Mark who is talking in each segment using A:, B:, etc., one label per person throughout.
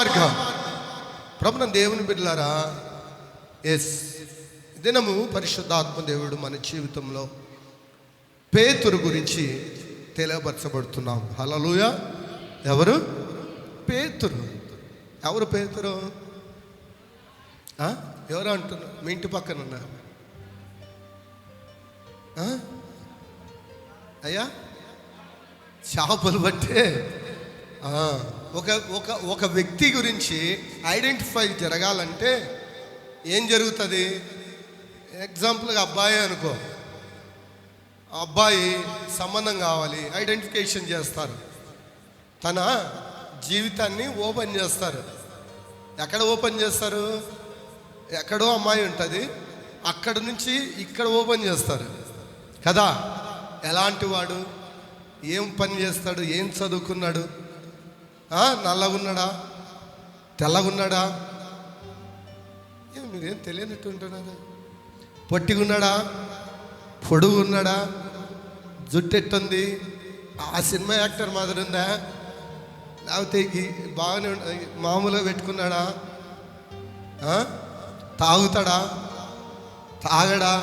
A: మార్గం. ప్రభున దేవుని బిడ్డలారా, ఎస్ దినము పరిశుద్ధాత్మ దేవుడు మన జీవితంలో పేతురు గురించి తెలియపరచబడుతున్నాం. హల్లెలూయా. ఎవరు పేతురు? ఎవరు పేతురు? ఎవరు అంటున్నారు? మీ ఇంటి పక్కన ఉన్నారు అయ్యా. చేపలు బట్టే ఒక వ్యక్తి గురించి ఐడెంటిఫై జరగాలంటే ఏం జరుగుతుంది? ఎగ్జాంపుల్గా అబ్బాయి అనుకో, అబ్బాయి సంబంధం కావాలి, ఐడెంటిఫికేషన్ చేస్తారు, తన జీవితాన్ని ఓపెన్ చేస్తారు. ఎక్కడ ఓపెన్ చేస్తారు? ఎక్కడో అమ్మాయి ఉంటుంది, అక్కడ నుంచి ఇక్కడ ఓపెన్ చేస్తారు కదా. ఎలాంటి వాడు, ఏం పని చేస్తాడు, ఏం చదువుకున్నాడు, నల్లగున్నాడా, తెల్లగున్నాడా, మీరేం తెలియనట్టు ఉంటున్నారు. పొట్టిగున్నాడా, పొడుగున్నాడా, జుట్టెట్టుంది, ఆ సినిమా యాక్టర్ మాదిరి ఉందా, లేకపోతే బాగానే మామూలుగా పెట్టుకున్నాడా, తాగుతాడా, తాగడా,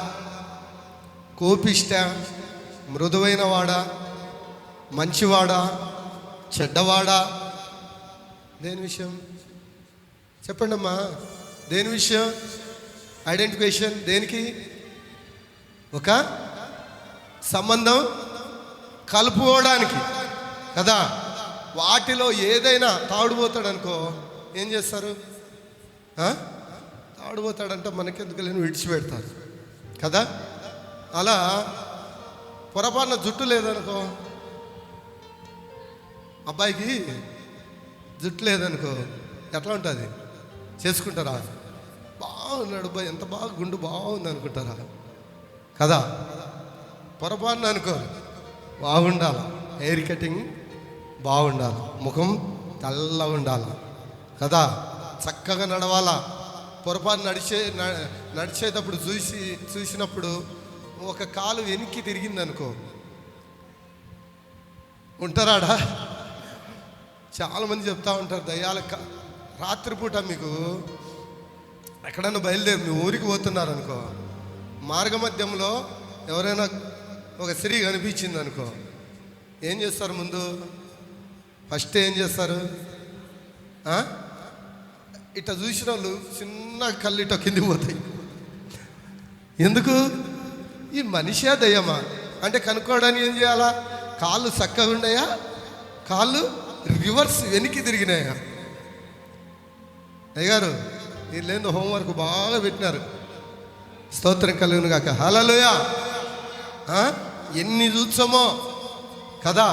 A: కోపిష్ట, మృదువైన వాడా, మంచివాడా, చెడ్డవాడా? దేని విషయం చెప్పండి అమ్మా. దేని విషయం? ఐడెంటిఫికేషన్ దేనికి? ఒక సంబంధం కలుపుకోవడానికి కదా. వాటిలో ఏదైనా తాడుపోతాడు అనుకో, ఏం చేస్తారు? తాడుపోతాడంటే మనకెందుకు లేని విడిచిపెడతారు కదా. అలా పొరపాటున జుట్టు లేదనుకో, అబ్బాయికి జుట్టు లేదనుకో, ఎట్లా ఉంటుంది? చేసుకుంటారా? బాగున్నాడు అబ్బాయి, ఎంత బాగా గుండు బాగుంది అనుకుంటారా కదా. పొరపాటున అనుకో, బాగుండాలి, హెయిర్ కటింగ్ బాగుండాలి, ముఖం తెల్లగా ఉండాలి కదా, చక్కగా నడవాలా. పొరపాటు నడిచేటప్పుడు చూసినప్పుడు ఒక కాలు వెనక్కి తిరిగింది అనుకో, ఉంటారాడా? చాలామంది చెప్తా ఉంటారు, దయ్యాల రాత్రిపూట మీకు ఎక్కడన్నా బయలుదేరి మీ ఊరికి పోతున్నారు అనుకో, మార్గమధ్యంలో ఎవరైనా ఒక స్త్రీ కనిపించింది అనుకో, ఏం చేస్తారు? ముందు ఫస్ట్ ఏం చేస్తారు? ఇట్లా చూసిన వాళ్ళు చిన్న కళ్ళు ఇట్లా కిందికి పోతాయి. ఎందుకు? ఈ మనిషే దయ్యమా అంటే కనుక్కోవడానికి ఏం చేయాలా? కాళ్ళు చక్కగా ఉన్నాయా, కాళ్ళు రివర్స్ వెనక్కి తిరిగినాయా? అయ్యగారు వీళ్ళేందో హోంవర్క్ బాగా పెట్టినారు, స్తోత్రం కలుగును గాక. హల్లెలూయా. ఎన్ని చూసామో కదా.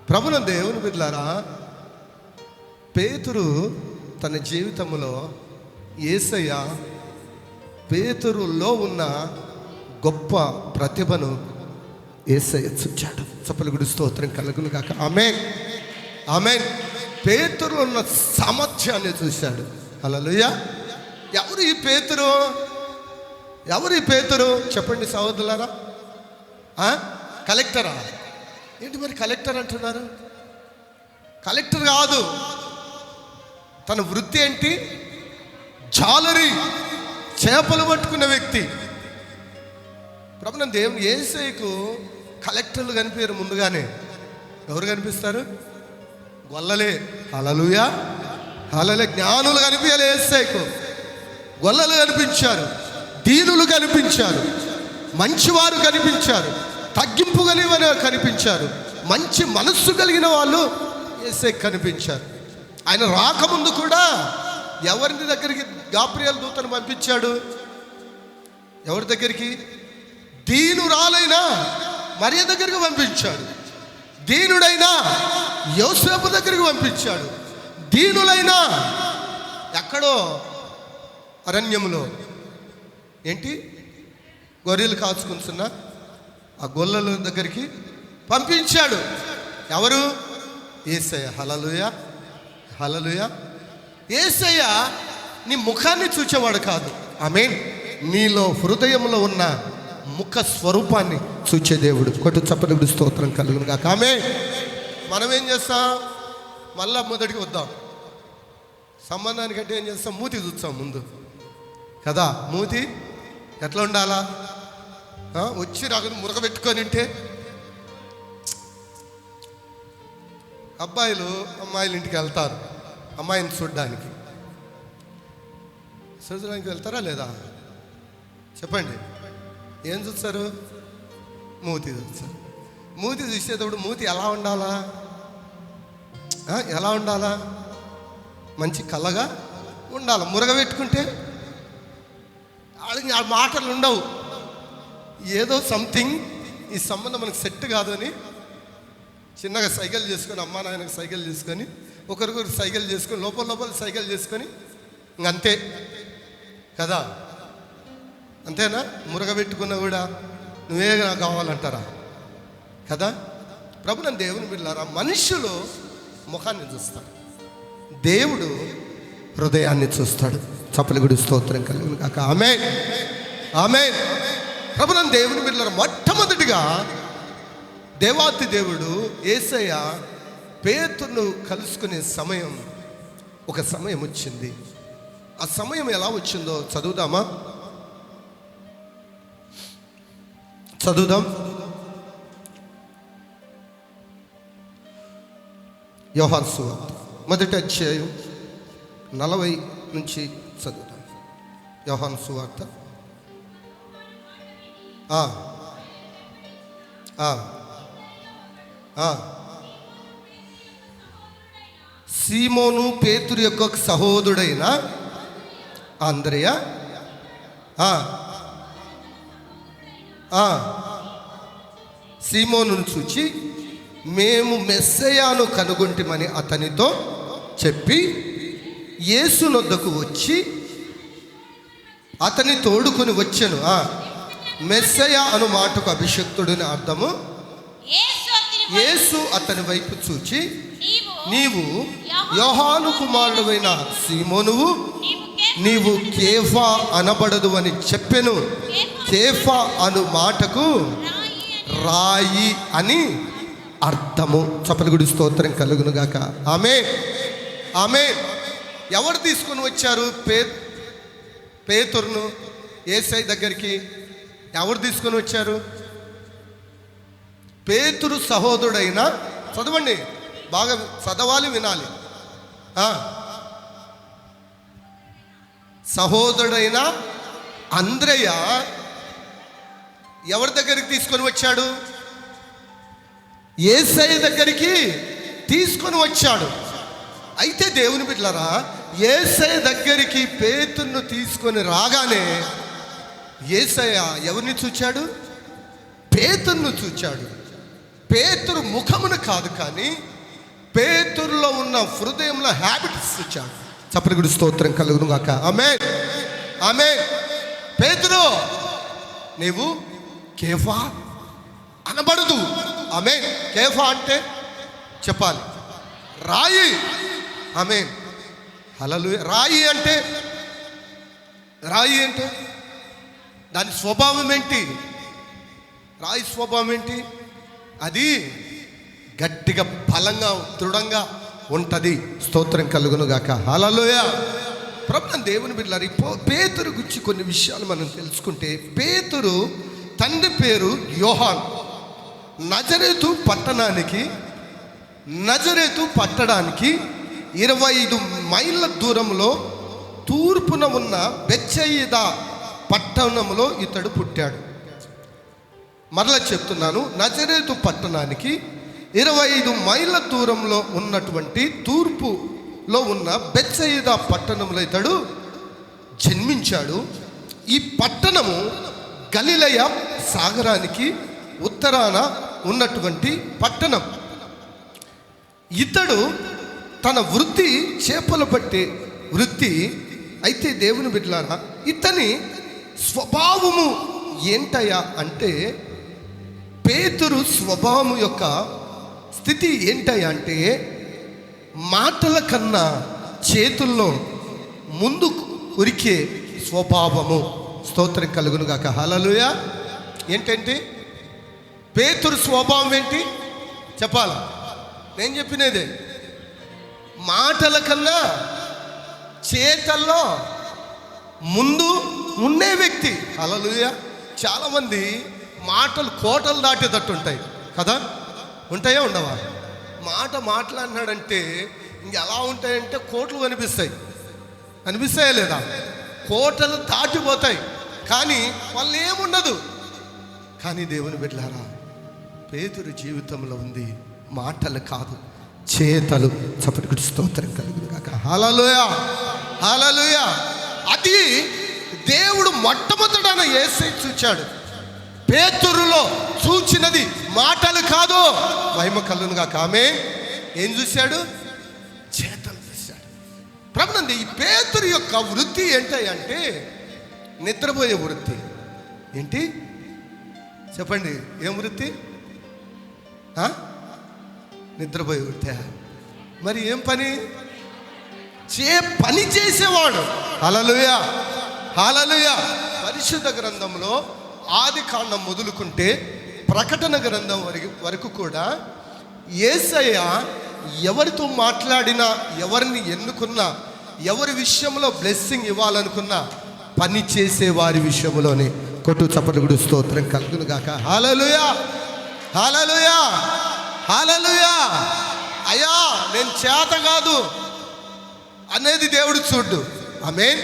A: ప్రభున దేవుని బిడ్డలారా, పేతురు తన జీవితంలో యేసయ్య పేతురులో ఉన్న గొప్ప ప్రతిభను యేసయ్య చూచాడు. చప్పలు గుడి స్తోత్రం కలుగును గాక. ఆమేన్, ఆమేన్. పేతురులో ఉన్న సామర్థ్యాన్ని చూశాడు. హల్లెలూయా. ఎవరు ఈ పేతురు? ఎవరు ఈ పేతురు చెప్పండి సహోదరులారా. కలెక్టరా? ఏంటి మరి కలెక్టర్ అంటున్నారు? కలెక్టర్ కాదు. తన వృత్తి ఏంటి? జాలరి, చేపలు పట్టుకున్న వ్యక్తి. ప్రభుత్వ దేవుని యేసయ్యకు కలెక్టర్లు కనిపించారు ముందుగానే. ఎవరు కనిపిస్తారు? గొల్లలే. హల్లెలూయా, హల్లెలూయా. జ్ఞానులు కనిపించాలి యేసయ్యకు, గొల్లలు కనిపించారు, దీనులు కనిపించారు, మంచివారు కనిపించారు, తగ్గింపు కలిగిన కనిపించారు, మంచి మనస్సు కలిగిన వాళ్ళు యేసయ్యకు కనిపించారు. ఆయన రాకముందు కూడా ఎవరి దగ్గరికి గాబ్రియల్ దూతను పంపించాడు? ఎవరి దగ్గరికి? దీనురాలైనా మరియ దగ్గరికి పంపించాడు, దీనుడైనా యోసేపు దగ్గరికి పంపించాడు, దీనులైనా ఎక్కడో అరణ్యములో ఏంటి గొర్రెలు కాచుకుంటున్న ఆ గొల్లల దగ్గరికి పంపించాడు. ఎవరు? యేసయ్య. హల్లెలూయా, హల్లెలూయా. యేసయ్య నీ ముఖాన్ని చూచేవాడు కాదు. ఆమేన్. నీలో హృదయంలో ఉన్న ముఖ స్వరూపాన్ని చూచే దేవుడు. కొట్టు చప్పటి స్తోత్రం కలుగును గాక. ఆమేన్. మనం ఏం చేస్తాం? మళ్ళా మొదటికి వద్దాం. సంబంధానికంటే ఏం చేస్తాం? మూతి చూస్తాం ముందు కదా. మూతి ఎట్లా ఉండాలా? వచ్చి రాకుండా మురగ పెట్టుకొని ఉంటే అబ్బాయిలు అమ్మాయిల ఇంటికి వెళ్తారు అమ్మాయిని చూడడానికి వెళ్తారా లేదా? చెప్పండి. ఏం చూస్తారు? మూతి చూస్తారు. మూతి చూసేటప్పుడు మూతి ఎలా ఉండాలా? ఎలా ఉండాలా? మంచి కళ్ళగా ఉండాలి. మురగ పెట్టుకుంటే ఆ మాటలు ఉండవు. ఏదో సంథింగ్ ఈ సంబంధం మనకు సెట్ కాదు అని చిన్నగా సైకిల్ చేసుకొని, అమ్మా నాయనకు సైకిల్ చేసుకొని, ఒకరికొకరు సైకిల్ చేసుకొని, లోపల సైకిల్ చేసుకొని ఇంకంతే కదా. అంతేనా? మురగ పెట్టుకున్నా కూడా నువ్వే నాకు కావాలంటారా కదా. ప్రభుని దేవుని బిడ్డలారా, మనుషులు ముఖాన్ని చూస్తాడు, దేవుడు హృదయాన్ని చూస్తాడు. చప్పలి గుడి స్తోత్రం కలుగును కాక. ఆమేన్, ఆమేన్. ప్రభుని దేవుని బిడ్డలారా, మొట్టమొదటిగా దేవాతి దేవుడు యేసయ్య పేతురును కలుసుకునే సమయం, ఒక సమయం వచ్చింది. ఆ సమయం ఎలా వచ్చిందో చదువుదామా? చదువుదాం. యోహాను సువార్త 1వ అధ్యాయం 40 నుంచి చదువుదాం. యోహాను సువార్త సీమోను పేతురు యొక్క సహోదరుడైన అంద్రెయ సీమోనును చూచి, మేము మెస్సయ్యను కనుగొంటిమని అతనితో చెప్పి యేసు నొద్దకు వచ్చి అతని తోడుకొని వచ్చెను. మెస్సయ్య అను మాటకు అభిషక్తుడిని అర్థము. యేసు అతని వైపు చూచి, నీవు యోహాను కుమారుడైన సీమోనువు, నీవు కేఫా అనబడదు అని చెప్పెను. కేఫా అను మాటకు రాయి అని అర్థము. చప్పలి గుడి స్తోత్రం కలుగును గాక. ఆమేన్, ఆమేన్. ఎవరు తీసుకొని వచ్చారు పేతురును యేసయ్య దగ్గరికి? ఎవరు తీసుకొని వచ్చారు? పేతురు సహోదరుడైన, చదవండి బాగా, చదవాలి, వినాలి. సహోదరుడైన అంద్రెయ ఎవరి దగ్గరికి తీసుకొని వచ్చాడు? యేసయ్య దగ్గరికి తీసుకొని వచ్చాడు. అయితే దేవుని బిడ్డలారా, యేసయ్య దగ్గరికి పేతురును తీసుకొని రాగానే యేసయ్య ఎవరిని చూచాడు? పేతురును చూచాడు. పేతురు ముఖమును కాదు, కానీ పేతురులో ఉన్న హృదయంలో హ్యాబిట్స్ చూచాడు. చప్పటి గుడి స్తోత్రం కలుగును గాక. ఆమేన్, ఆమేన్. పేతురు, నీవు కేఫా అనబడదు. ఆమేన్. కేఫా అంటే చెప్పాలి, రాయి. ఆమేన్, హల్లెలూయా. రాయి అంటే దాని స్వభావం ఏంటి? రాయి స్వభావం ఏంటి? అది గట్టిగా, బలంగా, దృఢంగా ఉంటుంది. స్తోత్రం కలుగును గాక. హల్లెలూయా. ప్రభువు దేవుని బిడ్డలారా, పేతురు గురించి కొన్ని విషయాలు మనం తెలుసుకుంటే, పేతురు తండ్రి పేరు యోహాన్. నజరేతు పట్టడానికి 25 మైళ్ళ దూరంలో తూర్పున ఉన్న బెత్సయిదా పట్టణంలో ఇతడు పుట్టాడు. మరలా చెప్తున్నాను, నజరేతు పట్టణానికి 25 మైళ్ళ దూరంలో ఉన్నటువంటి తూర్పులో ఉన్న బెత్సయిదా పట్టణంలో ఇతడు జన్మించాడు. ఈ పట్టణము గలిలయ సాగరానికి ఉత్తరాన ఉన్నటువంటి పట్టణం. ఇతడు తన వృత్తి చేపలు పట్టే వృత్తి. అయితే దేవుని బిడ్డలారా, ఇతని స్వభావము ఏంటయ్యా అంటే, పేతురు స్వభావం యొక్క స్థితి ఏంటయ్యా అంటే, మాటల కన్నా చేతుల్లో ముందుకు ఉరికే స్వభావము. స్తోత్రం కలుగును గాక. హల్లెలూయా. ఏంటంటే పేతురు స్వభావం ఏంటి చెప్పాలా? నేను చెప్పినదే. మాటల కన్నా చేతల్లో ముందు ఉండే వ్యక్తి. హల్లెలూయా. చాలామంది మాటలు కోటలు దాటేటట్టు ఉంటాయి కదా, ఉంటాయా ఉండవా? మాట మాట్లాడినాడంటే ఇంక ఎలా ఉంటాయంటే కోట్లు అనిపిస్తాయా లేదా? కోటలు దాటిపోతాయి, కానీ వాళ్ళు ఏముండదు. కానీ దేవుని బిడ్డలారా, పేతురు జీవితంలో ఉంది మాటలు కాదు, చేతలు. చప్పటికి స్తోత్రం కలుగును గాక. హల్లెలూయా, హల్లెలూయా. అది దేవుడు మొట్టమొదట యేసయ్య చూచాడు. పేతురులో చూచినది మాటలు కాదు, మహిమ కలుగును గాక. ఆమేన్. ఏం చూశాడు? చేతలు చూశాడు. ప్రభునంది ఈ పేతురు యొక్క వృత్తి ఏంటంటే నిద్రపోయే వృత్తి. ఏంటి చెప్పండి, ఏం వృత్తి? నిద్రపోయే వృత్తి. మరి ఏం పని? పని చేసేవాడు. హల్లెలూయా, హల్లెలూయా. పరిశుద్ధ గ్రంథంలో ఆది కాండం మొదలుకుంటే ప్రకటన గ్రంథం వరకు కూడా యేసయ్య ఎవరితో మాట్లాడినా, ఎవరిని ఎన్నుకున్నా, ఎవరి విషయంలో బ్లెస్సింగ్ ఇవ్వాలనుకున్నా పని చేసే వారి విషయంలోనే. కొట్టు చప్పట్లు కూడా స్తోత్రం కలుగును గాక. హల్లెలూయా, హల్లెలూయా, హల్లెలూయా. అయ్యా నేను చేత కాదు అనేది దేవుడు చూడు. ఆమేన్,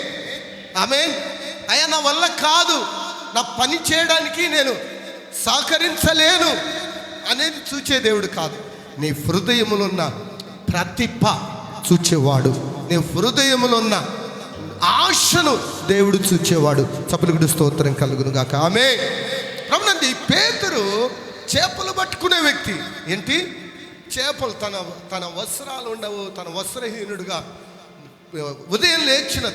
A: ఆమేన్. అయ్యా నా వల్ల కాదు, నా పని చేయడానికి నేను సహకరించలేను అనేది చూచే దేవుడు కాదు. నీ హృదయములో ఉన్న ప్రతిభ చూచేవాడు, నీ హృదయములో ఉన్న ఆశను దేవుడు చూచేవాడు. చప్పట్లు స్తోత్రం కలుగును గాక. ఆమేన్. ప్రభునంది పేతురు చేపలు పట్టుకునే వ్యక్తి. ఏంటి? చేపలు తన వస్త్రాలు ఉండవు, తన వస్త్రహీనుడుగా ఉదయం లేచిన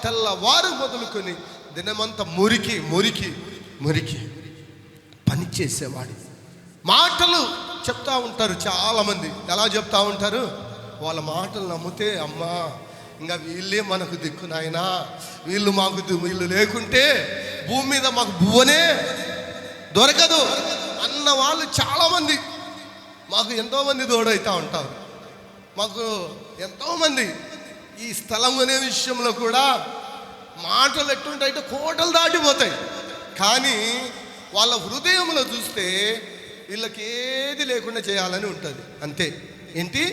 A: తెల్లవారు మొదలుకొని దినమంతా మురికి మురికి మురికి పని చేసేవాడు. మాటలు చెప్తా ఉంటారు చాలామంది. ఎలా చెప్తా ఉంటారు? వాళ్ళ మాటలు నమ్మితే అమ్మా ఇంకా వీళ్ళే మనకు దిక్కు నాయనా, వీళ్ళు లేకుంటే భూమి మీద మాకు భువనే దొరకదు అన్న వాళ్ళు చాలామంది. మాకు ఎంతోమంది తోడవుతూ ఉంటారు. మాకు ఎంతోమంది ఈ స్థలం అనే విషయంలో కూడా మాటలు ఎట్టుంటాయంటే కోటలు దాటిపోతాయి. కానీ వాళ్ళ హృదయంలో చూస్తే వీళ్ళకి ఏది లేకుండా చేయాలని ఉంటుంది. అంతే. ఏంటి?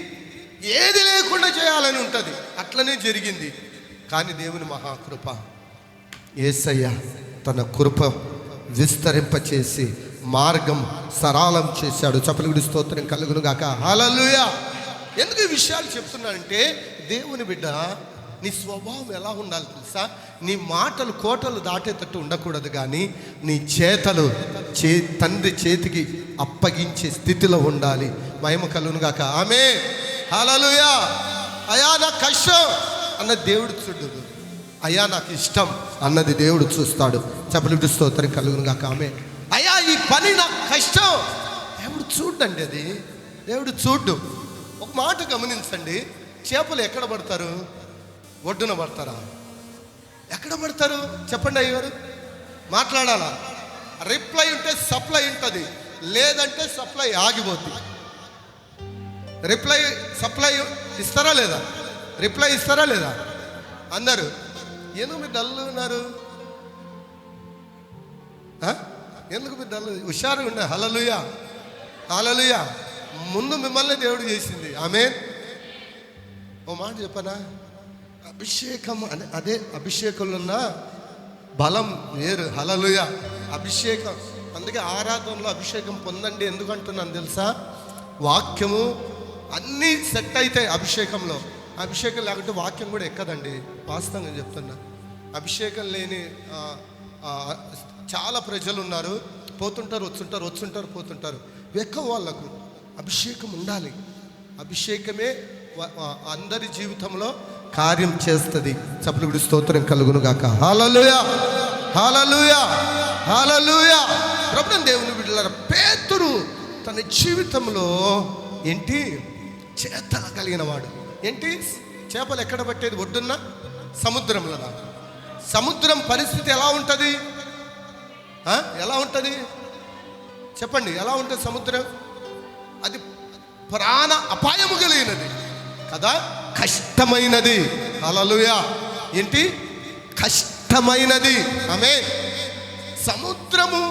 A: ఏది లేకుండా చేయాలని ఉంటుంది. అట్లనే జరిగింది. కానీ దేవుని మహాకృప, యేసయ్య తన కృప విస్తరింపచేసి మార్గం సరళం చేశాడు. చప్పట్లు స్తోత్రం కలుగును గాక. హల్లెలూయా. ఎందుకు ఈ విషయాలు చెప్తున్నానంటే, దేవుని బిడ్డ నీ స్వభావం ఎలా ఉండాలి తెలుసా? నీ మాటలు కోటలు దాటేటట్టు ఉండకూడదు, కానీ నీ చేతలు తండ్రి చేతికి అప్పగించే స్థితిలో ఉండాలి. మహిమ కలుగును గాక. ఆమేన్, హల్లెలూయా. అయ్యా నాకు కష్టం అన్న దేవుడు చూడు, అయ్యా నాకు ఇష్టం అన్నది దేవుడు చూస్తాడు. చప్పట్లు స్తోత్రం కలుగును గాక. ఆమేన్. అయ్యా ఈ పని నాకు కష్టం, దేవుడు చూడండి, అది దేవుడు చూడు. ఒక మాట గమనించండి, చేపలు ఎక్కడ పడతారు? ఒడ్డున పడతారా? ఎక్కడ పడతారు చెప్పండి అయ్యారు. మాట్లాడాలా? రిప్లై ఉంటే సప్లై ఉంటుంది, లేదంటే సప్లై ఆగిపోతుంది. సప్లై ఇస్తారా లేదా? రిప్లై ఇస్తారా లేదా? అందరూ ఎందుకు మీరు డల్ ఉన్నారు? ఎందుకు మీరు డల్? హుషారుగా ఉన్నారు. హల్లెలూయా, హల్లెలూయా. ముందు మిమ్మల్ని దేవుడు చేసింది. ఆమేన్. ఓ మాట చెప్పనా? అభిషేకం అదే అభిషేకంలో ఉన్న బలం వేరు. హల్లెలూయా. అభిషేకం. అందుకే ఆరాధనలో అభిషేకం పొందండి. ఎందుకంటున్నాను తెలుసా? వాక్యము అన్నీ సెట్ అవుతాయి అభిషేకంలో. అభిషేకం లేకుంటే వాక్యం కూడా ఎక్కదండి. వాస్తవంగా చెప్తున్నా. అభిషేకం లేని చాలా ప్రజలు ఉన్నారు. పోతుంటారు, వచ్చుంటారు, పోతుంటారు. ఎక్క వాళ్ళకు అభిషేకం ఉండాలి. అభిషేకమే అందరి జీవితంలో కార్యం చేస్తుంది. చప్పట్లు స్తోత్రం కలుగును గాక. హల్లెలూయా, హల్లెలూయా, హల్లెలూయా. ప్రభువు దేవుని బిడ్డలారా, పేతురు తన జీవితంలో ఏంటి? చేతలు కలిగిన వాడు. ఏంటి? చేపలు ఎక్కడ పట్టేది? ఒడ్డున్న సముద్రంలో. సముద్రం పరిస్థితి ఎలా ఉంటుంది? ఎలా ఉంటుంది చెప్పండి? ఎలా ఉంటుంది సముద్రం? అది ప్రాణ అపాయము కలిగినది కదా, కష్టమైనది. హల్లెలూయా. ఏంటి? కష్టమైనది. ఆమేన్. సముద్రము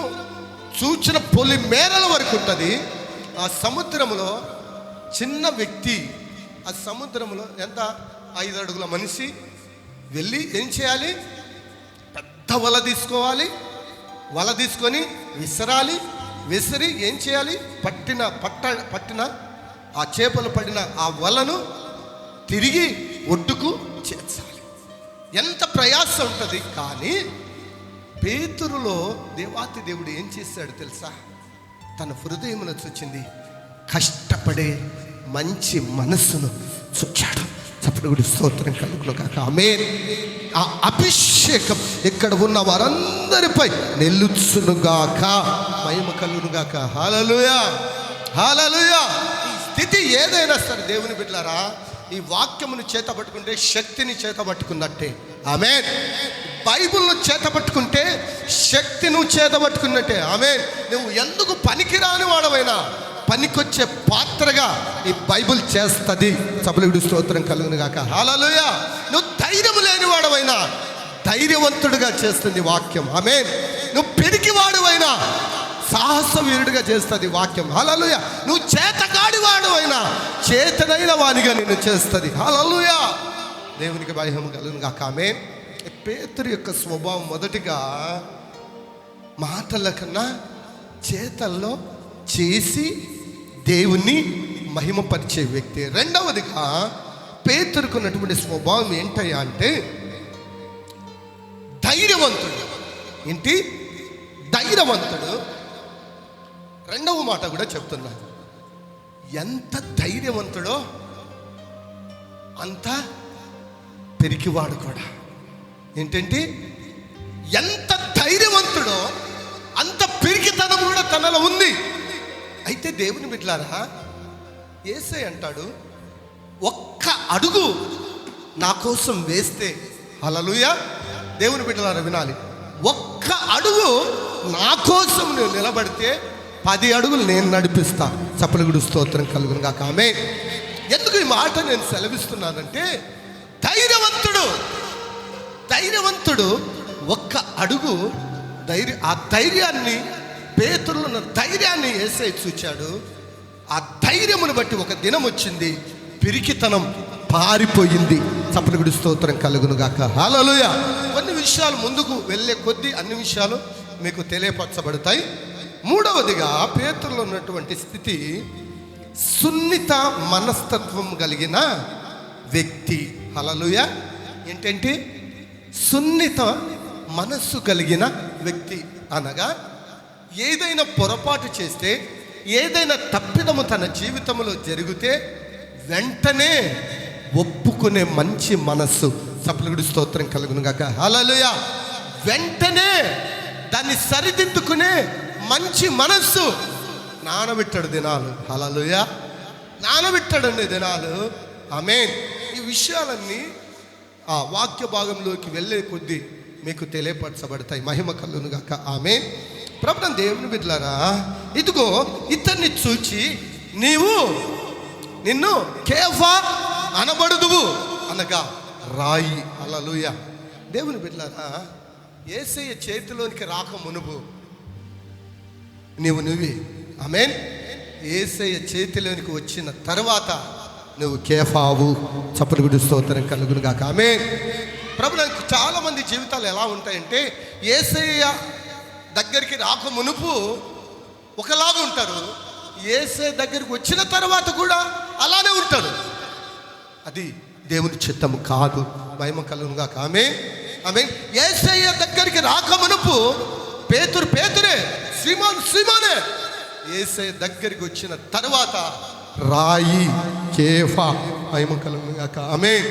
A: సూచన పొలి మేరల వరకు ఉంటుంది. ఆ సముద్రములో చిన్న వ్యక్తి, ఆ సముద్రంలో ఎంత 5 అడుగుల మనిషి వెళ్ళి ఏం చేయాలి? పెద్ద వల తీసుకోవాలి. వల తీసుకొని విసరాలి. విసిరి ఏం చేయాలి? పట్టిన ఆ చేపలు పడిన ఆ వలను తిరిగి ఒడ్డుకు చేర్చాలి. ఎంత ప్రయాసం ఉంటుంది. కానీ పేతురులో దేవాతి దేవుడు ఏం చేశాడు తెలుసా? తన హృదయమును చూచింది, కష్టపడే మంచి మనస్సును చూచాడు. చప్పుడు గుడి స్తోత్రం కలుగును గాక. ఆమేన్. ఆ అభిషేకం ఇక్కడ ఉన్న వారందరిపై నిలుచునుగాక, మహిమ కలుగునుగాక. హల్లెలూయా, హల్లెలూయా. ఈ స్థితి ఏదైనా సరే దేవుని బిడ్డలారా, ఈ వాక్యమును చేతబట్టుకుంటే శక్తిని చేతబట్టుకున్నట్టే. ఆమేన్. బైబిల్ను చేతబట్టుకుంటే శక్తి నువ్వు చేతబట్టుకున్నట్టే. ఆమేన్. నువ్వు ఎందుకు పనికిరాని వాడవైనా పనికొచ్చే పాత్రగా ఈ బైబిల్ చేస్తుంది. సభలుడి స్తోత్రం కలుగును గాక. హల్లెలూయా. నువ్వు ధైర్యం లేని వాడవైనా ధైర్యవంతుడిగా చేస్తుంది వాక్యం. ఆమేన్. నువ్వు పిరికి వాడువైనా సాహస వీరుడిగా చేస్తుంది వాక్యం. హల్లెలూయా. నువ్వు చేతకాడి వాడువైనా చేతనైన వానిగా నిన్ను చేస్తుంది. హల్లెలూయా. దేవునికి మహిమ కలుగును గాక. ఆమేన్. పేతురు యొక్క స్వభావం మొదటిగా మాటల కన్నా చేతల్లో చేసి దేవుణ్ణి మహిమపరిచే వ్యక్తి. రెండవదిగా పేతురుకున్నటువంటి స్వభావం ఏంటయ్యా అంటే ధైర్యవంతుడు. ఏంటి? ధైర్యవంతుడు. రెండవ మాట కూడా చెప్తున్నాను. ఎంత ధైర్యవంతుడో అంత పెరికివాడు కూడా. ఏంటంటే ఎంత ధైర్యవంతుడో అంత పిరికితనం కూడా తనలో ఉంది. అయితే దేవుని బిడ్డలారా, యేసయ్య అంటాడు, ఒక్క అడుగు నా కోసం వేస్తే, హల్లెలూయా. దేవుని బిడ్డలారా వినాలి, ఒక్క అడుగు నా కోసం నువ్వు నిలబడితే 10 అడుగులు నేను నడిపిస్తా. చప్పలుగుడు స్తోత్రం కలుగును గాక. ఆమేన్. ఎందుకు ఈ మాట నేను సెలవిస్తున్నానంటే ధైర్యవంతుడు ఒక్క అడుగు ఆ ధైర్యాన్ని, పేతురులో ఉన్న ధైర్యాన్ని యేసయ్య చూచాడు. ఆ ధైర్యమును బట్టి ఒక దినం వచ్చింది, పిరికితనం పారిపోయింది. చప్పలుగుడి స్తోత్రం కలుగును గాక. హల్లెలూయా. కొన్ని విషయాలు ముందుకు వెళ్ళే కొద్దీ అన్ని విషయాలు మీకు తెలియపరచబడతాయి. మూడవదిగా పేతురులో ఉన్నటువంటి స్థితి సున్నిత మనస్తత్వం కలిగిన వ్యక్తి. హల్లెలూయా. ఏంటంటే సున్నిత మనస్సు కలిగిన వ్యక్తి అనగా ఏదైనా పొరపాటు చేస్తే, ఏదైనా తప్పిదము తన జీవితంలో జరిగితే వెంటనే ఒప్పుకునే మంచి మనస్సు. చప్పలుగుడి స్తోత్రం కలుగును గాక. హల్లెలూయా. వెంటనే దాన్ని సరిదిద్దుకునే మంచి మనస్సు. నానబెట్టాడు దినాలు. హల్లెలూయా. నానబెట్టాడండి దినాలు. ఆమేన్. ఈ విషయాలన్నీ ఆ వాక్య భాగంలోకి వెళ్ళే కొద్దీ మీకు తెలియపరచబడతాయి. మహిమ కలుగును గాక. ఆమేన్. ప్రభుత్వం దేవుని బిడ్డలారా, ఇదిగో ఇతన్ని చూచి నిన్ను కేఫా అనబడుదువు అనగా రాయి. హల్లెలూయా. దేవుని బిడ్డలారా, యేసయ్య చేతిలోనికి రాక మునుపు నువ్వే. ఆమేన్. యేసయ్య చేతిలోనికి వచ్చిన తర్వాత నువ్వు కేఫావు. చప్పలుగుడి స్తోత్రం కలుగును గాక. ఆమేన్. ప్రభు, చాలా మంది జీవితాలు ఎలా ఉంటాయంటే యేసయ్య దగ్గరికి రాక మునుపు ఒకలాగా ఉంటారు, యేసయ్య దగ్గరికి వచ్చిన తర్వాత కూడా అలానే ఉంటారు. అది దేవుని చిత్తము కాదు. మహిమ కలుగును గాక. ఆమేన్. ఆమేన్. యేసయ్య దగ్గరికి రాక మునుపు పేతురే, సీమోనే. యేసయ్య దగ్గరికి వచ్చిన తర్వాత రాయి, కేఫా. మహిమ కలుగును గాక. ఆమేన్.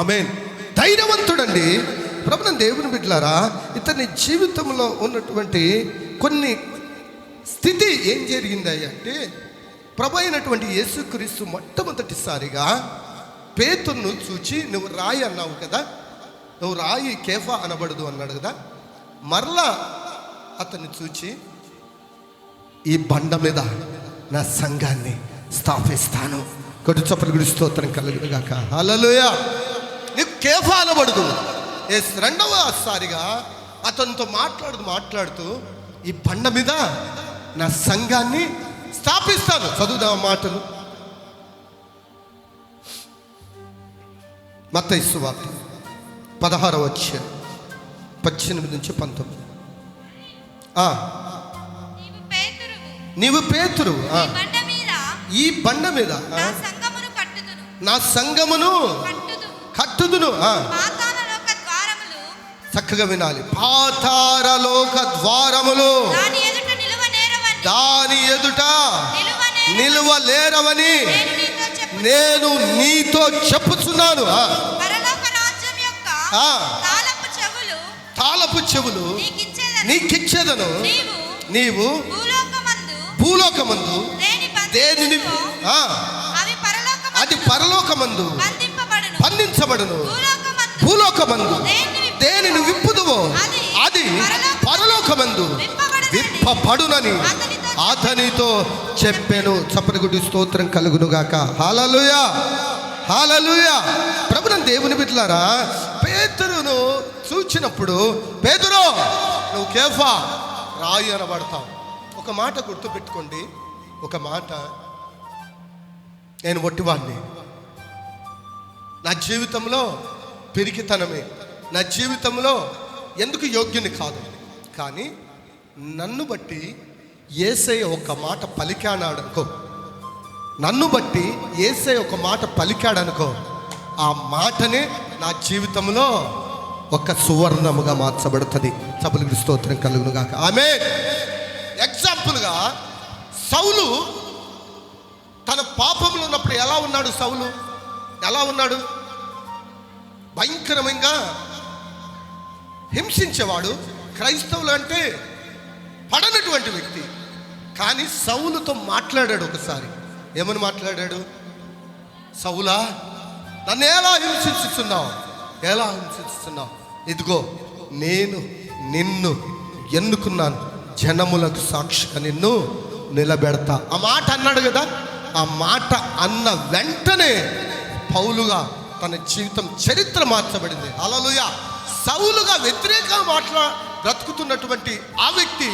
A: ఆమేన్. ధైర్యవంతుడండి. ప్రభుత్వ దేవుని బిడ్డలారా, ఇతని జీవితంలో ఉన్నటువంటి కొన్ని స్థితి ఏం జరిగింది అంటే, ప్రభు అయినటువంటి యేసుక్రీస్తు మొట్టమొదటిసారిగా పేతురును చూచి, నువ్వు రాయి అన్నావు కదా, నువ్వు రాయి కేఫా అనబడదు అన్నాడు కదా. మరలా అతన్ని చూచి, ఈ బండ మీద నా సంఘాన్ని స్థాపిస్తాను. కొద్ది చప్పలు గుడి స్తోత్రం కలుగును గాక. హల్లెలూయా. నీ కేఫా అనబడదు. రెండవసారిగా అతనితో మాట్లాడుతూ ఈ బండ మీద నా సంఘాన్ని స్థాపిస్తాను. చదువుదాం మాటలు. మత్తయి సువార్త 16వ అధ్యాయం 18 నుంచి 19. నీవు పేతురు, ఈ బండ మీద నా సంఘమును కట్టుదును. చక్కగా వినాలి. పాతాళలోక ద్వారములు దాని ఎదుట నిలువలేరవని నేను నీతో చెప్పుచున్నాను. తాళపు చెవులు నీకిచ్చేదను. నీవు భూలోకమందు దేనిని అది పరలోకమందు బంధించబడును. భూలోకమందు దేనిని విప్పుదువో అది పరలోకమందు విప్పబడునని అతనితో చెప్పాను. చప్పటి స్తోత్రం కలుగును గాక. హల్లెలూయా, హల్లెలూయా. ప్రభునందు దేవుని బిడ్డలారా, పేతురును చూచినప్పుడు పేతురు నువ్వు కేఫా, రాయి అనబడతావు. ఒక మాట గుర్తుపెట్టుకోండి. ఒక మాట, నేను ఒట్టివాడిని, నా జీవితంలో పిరికితనమే, నా జీవితంలో ఎందుకు యోగ్యుని కాదు. కానీ నన్ను బట్టి యేసయ్య ఒక మాట పలికాడనుకో, నన్ను బట్టి యేసయ్య ఒక మాట పలికాడనుకో, ఆ మాటనే నా జీవితంలో ఒక సువర్ణముగా మార్చబడుతుంది. చప్పటి స్తోత్రం కలుగును గాక. ఆమేన్. ఎగ్జాంపుల్గా సౌలు తన పాపంలో ఉన్నప్పుడు ఎలా ఉన్నాడు? సౌలు ఎలా ఉన్నాడు? భయంకరంగా హింసించేవాడు. క్రైస్తవులు అంటే పడనటువంటి వ్యక్తి. కానీ సౌలుతో మాట్లాడాడు ఒకసారి. ఏమని మాట్లాడాడు? సౌలా, నన్ను ఎలా హింసిస్తున్నావు? ఎలా హింసిస్తున్నావు? ఇదిగో నేను నిన్ను ఎన్నుకున్నాను, జనములకు సాక్షిగా నిన్ను నిలబెడతా. ఆ మాట అన్నాడు కదా. ఆ మాట అన్న వెంటనే పౌలుగా తన జీవితం చరిత్ర మార్చబడింది. హల్లెలూయా. సౌలుగా వ్యతిరేకంగా బ్రతుకుతున్నటువంటి ఆ వ్యక్తి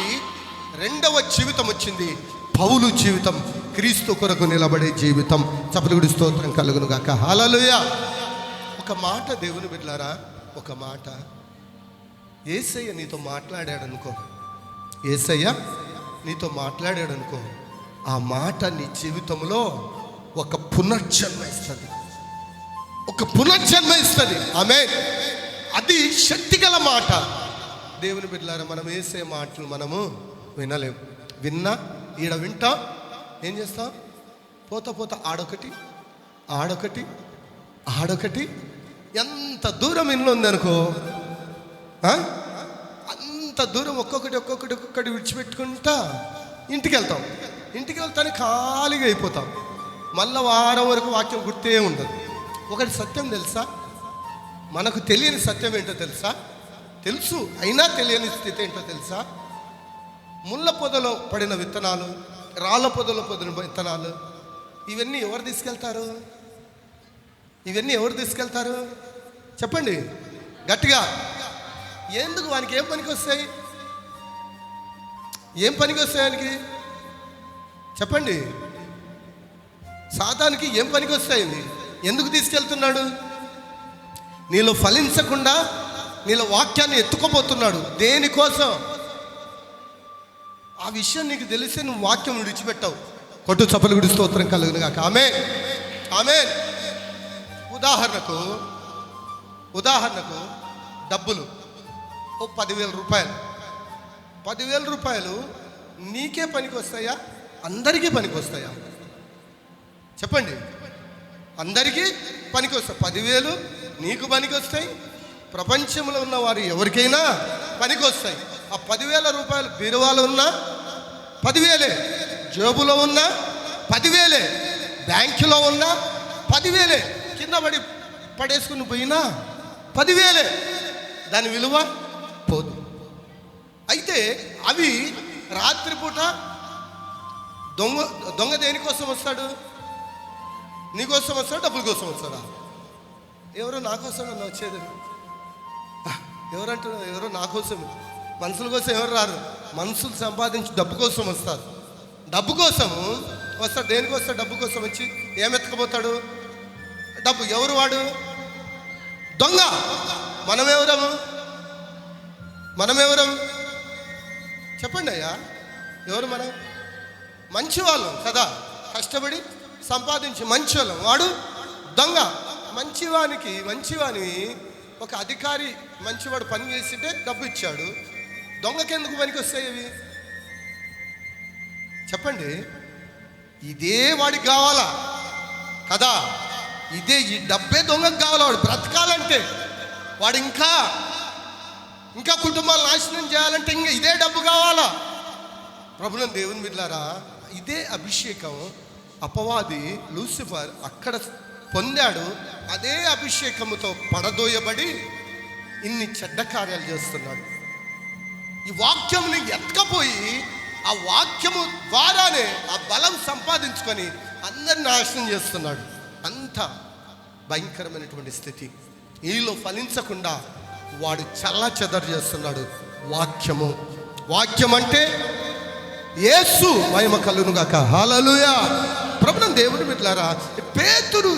A: రెండవ జీవితం వచ్చింది. పౌలు జీవితం క్రీస్తు కొరకు నిలబడే జీవితం. చప్పటి స్తోత్రం కలుగును గాక. హల్లెలూయా. ఒక మాట దేవుని బిడ్డలారా, ఒక మాట, యేసయ్య నీతో మాట్లాడాడనుకో, యేసయ్య నీతో మాట్లాడాడనుకో, ఆ మాట నీ జీవితంలో ఒక పునర్జన్మ ఇస్తుంది, ఒక పునర్జన్మ ఇస్తుంది. ఆమేన్. అది శక్తిగల మాట. దేవుని బిడ్డలారా, మనం యేసయ్య మాటలు మనము వినలేము. విన్నా ఈడ వింటాం, ఏం చేస్తాం? పోతా ఆడొకటి ఆడొకటి ఎంత దూరం ఇల్లు ఉందనుకో, అంత దూరం ఒక్కొక్కటి విడిచిపెట్టుకుంటా ఇంటికి వెళ్తాం. ఇంటికి వెళ్తానే ఖాళీగా అయిపోతాం. మళ్ళీ వారం వరకు వాక్యం గుర్తే ఉండదు. ఒకటి సత్యం తెలుసా? మనకు తెలియని సత్యం ఏంటో తెలుసా? తెలుసు, అయినా తెలియని స్థితి ఏంటో తెలుసా? ముళ్ళ పొదలో పడిన విత్తనాలు, రాళ్ళ పొదలో పడిన విత్తనాలు, ఇవన్నీ ఎవరు తీసుకెళ్తారు? ఇవన్నీ ఎవరు తీసుకెళ్తారు? చెప్పండి గట్టిగా. ఎందుకు? వానికి ఏం పనికి వస్తాయి? ఏం పనికి వస్తాయి ఆయనకి? చెప్పండి. సాతానికి ఏం పనికి వస్తాయి? ఎందుకు తీసుకెళ్తున్నాడు? నీలో ఫలించకుండా నీలో వాక్యాన్ని ఎత్తుకోబోతున్నాడు. దేనికోసం? ఆ విషయం నీకు తెలిసి నువ్వు వాక్యం విడిచిపెట్టావు. కొట్టు చప్పలు గుడి స్తోత్రం కలుగును గాక. ఆమేన్, ఆమేన్. ఉదాహరణకు డబ్బులు ఓ 10,000 రూపాయలు. 10,000 రూపాయలు నీకే పనికి వస్తాయా? అందరికీ పనికి వస్తాయా? చెప్పండి. అందరికీ పనికి వస్తాయి. 10,000 నీకు పనికి వస్తాయి, ప్రపంచంలో ఉన్న వారు ఎవరికైనా పనికి వస్తాయి. ఆ 10,000 రూపాయలు బీరువాలో ఉన్నా 10,000, జేబులో ఉన్నా 10,000, బ్యాంకులో ఉన్నా 10,000, కింద పడేసుకుని పోయినా 10,000. దాని విలువ పోదు. అయితే అవి రాత్రిపూట దొంగ దేనికోసం వస్తాడు? నీకోసం వస్తాడు? డబ్బుల కోసం వస్తాడా? ఎవరో నా కోసం నన్ను వచ్చేది, ఎవరంటున్నారు? ఎవరో నా కోసం. మనుషుల కోసం ఎవరు రారు. మనుషులు సంపాదించి డబ్బు కోసం వస్తారు. డబ్బు కోసము వస్తాడు. దేనికి వస్తాడు? డబ్బు కోసం వచ్చి ఏం ఎత్తుకుపోతాడు? డబ్బు. ఎవరు వాడు? దొంగ. మనమెవరము? చెప్పండి అయ్యా, ఎవరు మనం? మంచివాళ్ళం కదా, కష్టపడి సంపాదించి మంచివాళ్ళం. వాడు దొంగ. మంచివాని ఒక అధికారి మంచివాడు పని చేసింటే డబ్బు ఇచ్చాడు. దొంగకి ఎందుకు పనికి వస్తాయి ఇవి? చెప్పండి. ఇదే వాడికి కావాలా కదా? ఈ డబ్బే దొంగకు కావాలా వాడు బ్రతకాలంటే. వాడు ఇంకా కుటుంబాలు నాశనం చేయాలంటే ఇంకా ఇదే డబ్బు కావాలా? ప్రభువుని దేవుని బిడ్డలారా, ఇదే అభిషేకం అపవాది లూసిఫర్ అక్కడ పొందాడు. అదే అభిషేకముతో పడదోయబడి ఇన్ని చెడ్డ కార్యాలు చేస్తున్నాడు. ఈ వాక్యముని ఎత్తుకపోయి ఆ వాక్యము ద్వారానే ఆ బలం సంపాదించుకొని అందరిని నాశనం చేస్తున్నాడు. అంత భయంకరమైనటువంటి స్థితి. ఈలో ఫలించకుండా వాడు చెల్లాచెదరు చేస్తున్నాడు. వాక్యం అంటే యేసు మహిమ కలుగును గాక. హల్లెలూయా. ప్రభువుని దేవుని బిడ్డలారా, పేతురు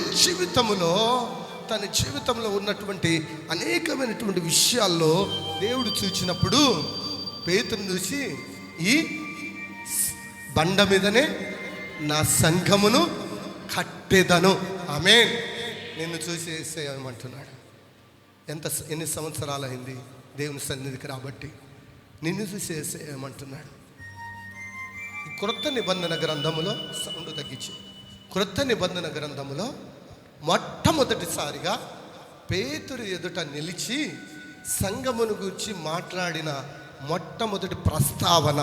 A: తన జీవితంలో ఉన్నటువంటి అనేకమైనటువంటి విషయాల్లో దేవుడు చూచినప్పుడు పేతురుని చూసి, ఈ బండ మీదనే నా సంఘమును కట్టేదను. ఆమేన్. నిన్ను చూసి ఏమంటున్నాడు? ఎన్ని సంవత్సరాలు అయింది దేవుని సన్నిధికి రాబట్టి? నిన్ను చూసి ఏమంటున్నాడు? క్రొత్త నిబంధన గ్రంథములో సౌండ్ తగ్గించి, క్రొత్త నిబంధన గ్రంథములో మొట్టమొదటిసారిగా పేతురు ఎదుట నిలిచి సంఘమును గూర్చి మాట్లాడిన మొట్టమొదటి ప్రస్తావన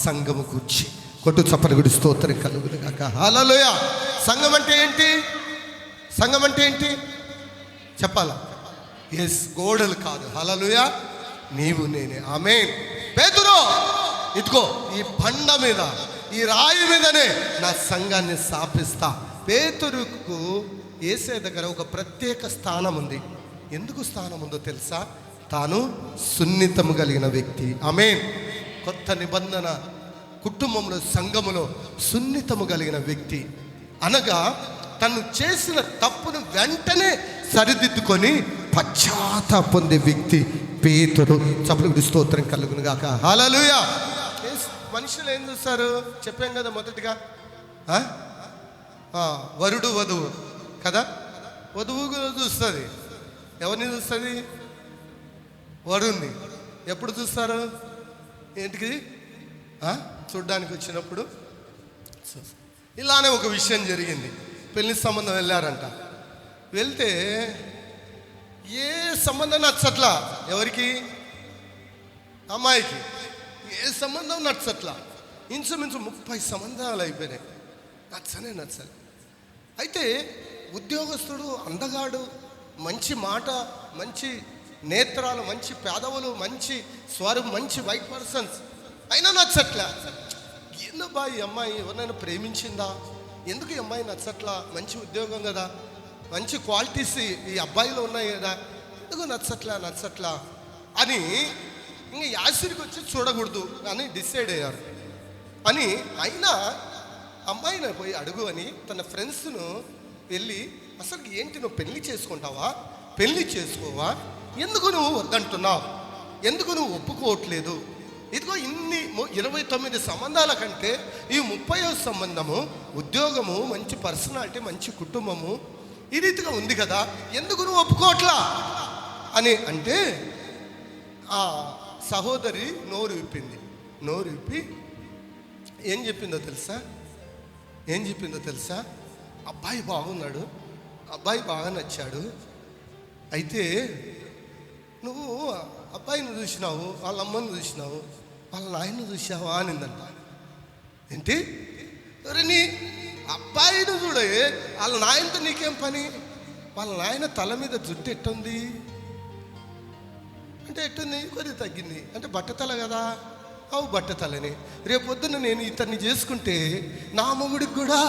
A: సంఘము గూర్చి. కొట్టు చప్పలు గుడి స్తోత్రం కలుగును గాక. హల్లెలూయా. సంఘం అంటే ఏంటి చెప్పాలా? గోడలు కాదు. హల్లెలూయా. నీవు నేనే. ఆమేన్. పేతురు, ఇదిగో ఈ బండ మీద, ఈ రాయి మీదనే నా సంఘాన్ని స్థాపిస్తా. పేతురుకు యేసే దగ్గర ఒక ప్రత్యేక స్థానం ఉంది. ఎందుకు స్థానం ఉందో తెలుసా? తాను సున్నితము కలిగిన వ్యక్తి. ఆమేన్. కొత్త నిబంధన కుటుంబంలో, సంఘములో సున్నితము కలిగిన వ్యక్తి అనగా తను చేసిన తప్పును వెంటనే సరిదిద్దుకొని పశ్చాత్తాపం పొందే వ్యక్తి పేతురు. చప్పలు స్తోత్రం కలుగును గాక. హల్లెలూయా. మనుషులు ఏం చూస్తారు? చెప్పాం కదా మొదటిగా, వరుడు వధువు కదా. వధువు చూస్తుంది. ఎవరిని చూస్తుంది? వరుణ్ణి. ఎప్పుడు చూస్తారు? ఏంటికి? చూడ్డానికి వచ్చినప్పుడు. ఇలానే ఒక విషయం జరిగింది. పెళ్లి సంబంధం వెళ్ళారంట. వెళ్తే ఏ సంబంధం నచ్చట్లా. ఎవరికి? అమ్మాయికి ఏ సంబంధం నచ్చట్లా. ఇంచుమించు 30 సంబంధాలు అయిపోయినాయి. నచ్చలే. అయితే ఉద్యోగస్తుడు, అందగాడు, మంచి మాట, మంచి నేత్రాలు, మంచి పెదవులు, మంచి స్వరం, మంచి వైట్ పర్సన్స్, అయినా నచ్చట్లా. ఏందబ్బా ఈ అమ్మాయి ఎవరినైనా ప్రేమించిందా? ఎందుకు ఈ అమ్మాయి నచ్చట్లా? మంచి ఉద్యోగం కదా, మంచి క్వాలిటీస్ ఈ అబ్బాయిలో ఉన్నాయి కదా, ఎందుకు నచ్చట్లా అని ఇంక యాసిరికి వచ్చి చూడకూడదు అని డిసైడ్ అయ్యారు. అయినా అమ్మాయిని పోయి అడుగు అని తన ఫ్రెండ్స్ను వెళ్ళి, అసలు ఏంటి నువ్వు పెళ్లి చేసుకుంటావా? పెళ్లి చేసుకోవా? ఎందుకు నువ్వు వద్దంటున్నావు? ఎందుకు నువ్వు ఒప్పుకోవట్లేదు? ఇదిగో ఇన్ని 29 సంబంధాల కంటే ఈ 30వ సంబంధము, ఉద్యోగము, మంచి పర్సనాలిటీ, మంచి కుటుంబము ఈ రీతిగా ఉంది కదా, ఎందుకు నువ్వు ఒప్పుకోవట్లా అని అంటే ఆ సహోదరి నోరు విప్పి ఏం చెప్పిందో తెలుసా? అబ్బాయి బాగున్నాడు, అబ్బాయి బాగా నచ్చాడు. అయితే నువ్వు అబ్బాయిని చూసినావు, వాళ్ళ అమ్మని చూసినావు, వాళ్ళ నాయన్ని చూసావా అనిందంట. ఏంటి? నీ అబ్బాయిని చూడే, వాళ్ళ నాయనతో నీకేం పని? వాళ్ళ నాయన తల మీద జుట్టు ఎట్టుంది అంటే ఎట్టుంది? కొద్దిగా తగ్గింది అంటే బట్టతల కదా. అవు బట్టతలని. రేపొద్దున నేను ఇతన్ని చేసుకుంటే నా మొగుడికి కూడా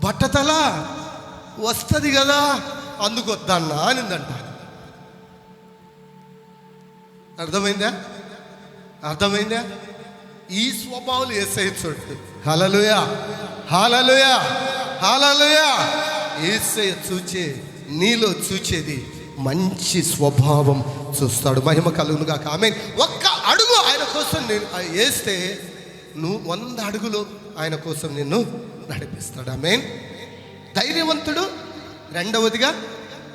A: బట్టతల వస్తుంది కదా అందుకు వద్దన్నా అనిందంట. అర్థమైందా? అర్థమైందా? ఈ స్వభావాలు యేసయ్య చూడండి. హల్లెలూయా, హల్లెలూయా, హల్లెలూయా. యేసయ్య చూచే, నీలో చూచేది మంచి స్వభావం చూస్తాడు. మహిమ కలుగును గాక. ఆమేన్. ఒక్క అడుగు ఆయన కోసం నేను వేస్తే నువ్వు 100 అడుగులు ఆయన కోసం నిన్ను నడిపిస్తాడు. ఆమేన్. ధైర్యవంతుడు, రెండవదిగా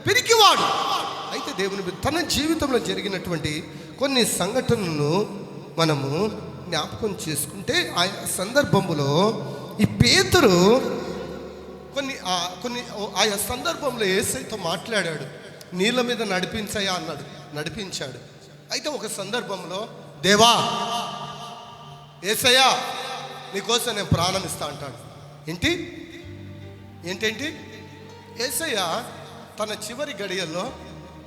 A: పిరికివాడు. అయితే దేవుని తన జీవితంలో జరిగినటువంటి కొన్ని సంఘటనలను మనము జ్ఞాపకం చేసుకుంటే ఆ సందర్భంలో ఈ పేతురు కొన్ని ఆయా సందర్భంలో యేసయ్యతో మాట్లాడాడు. నీళ్ళ మీద నడిపించయ్యా అన్నాడు, నడిపించాడు. అయితే ఒక సందర్భంలో, దేవా యేసయ్యా నీకోసం నేను ప్రాణం ఇస్తా అంటాడు. ఏంటేంటి యేసయ్య తన చివరి గడియల్లో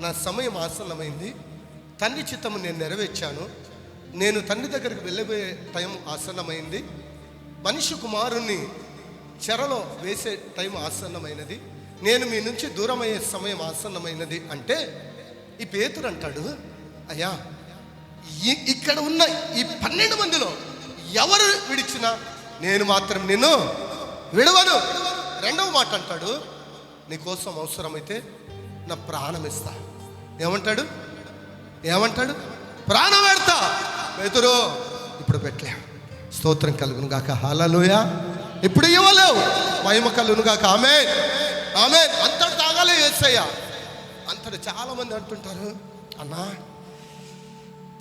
A: నా సమయం ఆసన్నమైంది, తండ్రి చిత్తము నేను నెరవేర్చాను, నేను తండ్రి దగ్గరికి వెళ్ళబోయే టైం ఆసన్నమైంది, మనిషి కుమారుణ్ణి చెరలో వేసే టైం ఆసన్నమైనది, నేను మీ నుంచి దూరమయ్యే సమయం ఆసన్నమైనది అంటే ఈ పేతురు అంటాడు, అయ్యా ఇక్కడ ఉన్న ఈ 12 మందిలో ఎవరు విడిచినా నేను మాత్రం నిన్ను విడవను. రెండవ మాట అంటాడు, నీకోసం అవసరమైతే నా ప్రాణం ఇస్తా. ఏమంటాడు? ప్రాణం పెడతా. పేతురు ఇప్పుడు పెట్టలే, స్తోత్రం కలుగును గాక. హల్లెలూయా. ఇప్పుడు ఇవ్వలేవు, మహిమ కలుగును గాక. ఆమేన్, ఆమేన్. అంతటి తాగాలే యేసయ్య. అంతటి చాలామంది అంటుంటారు, అన్నా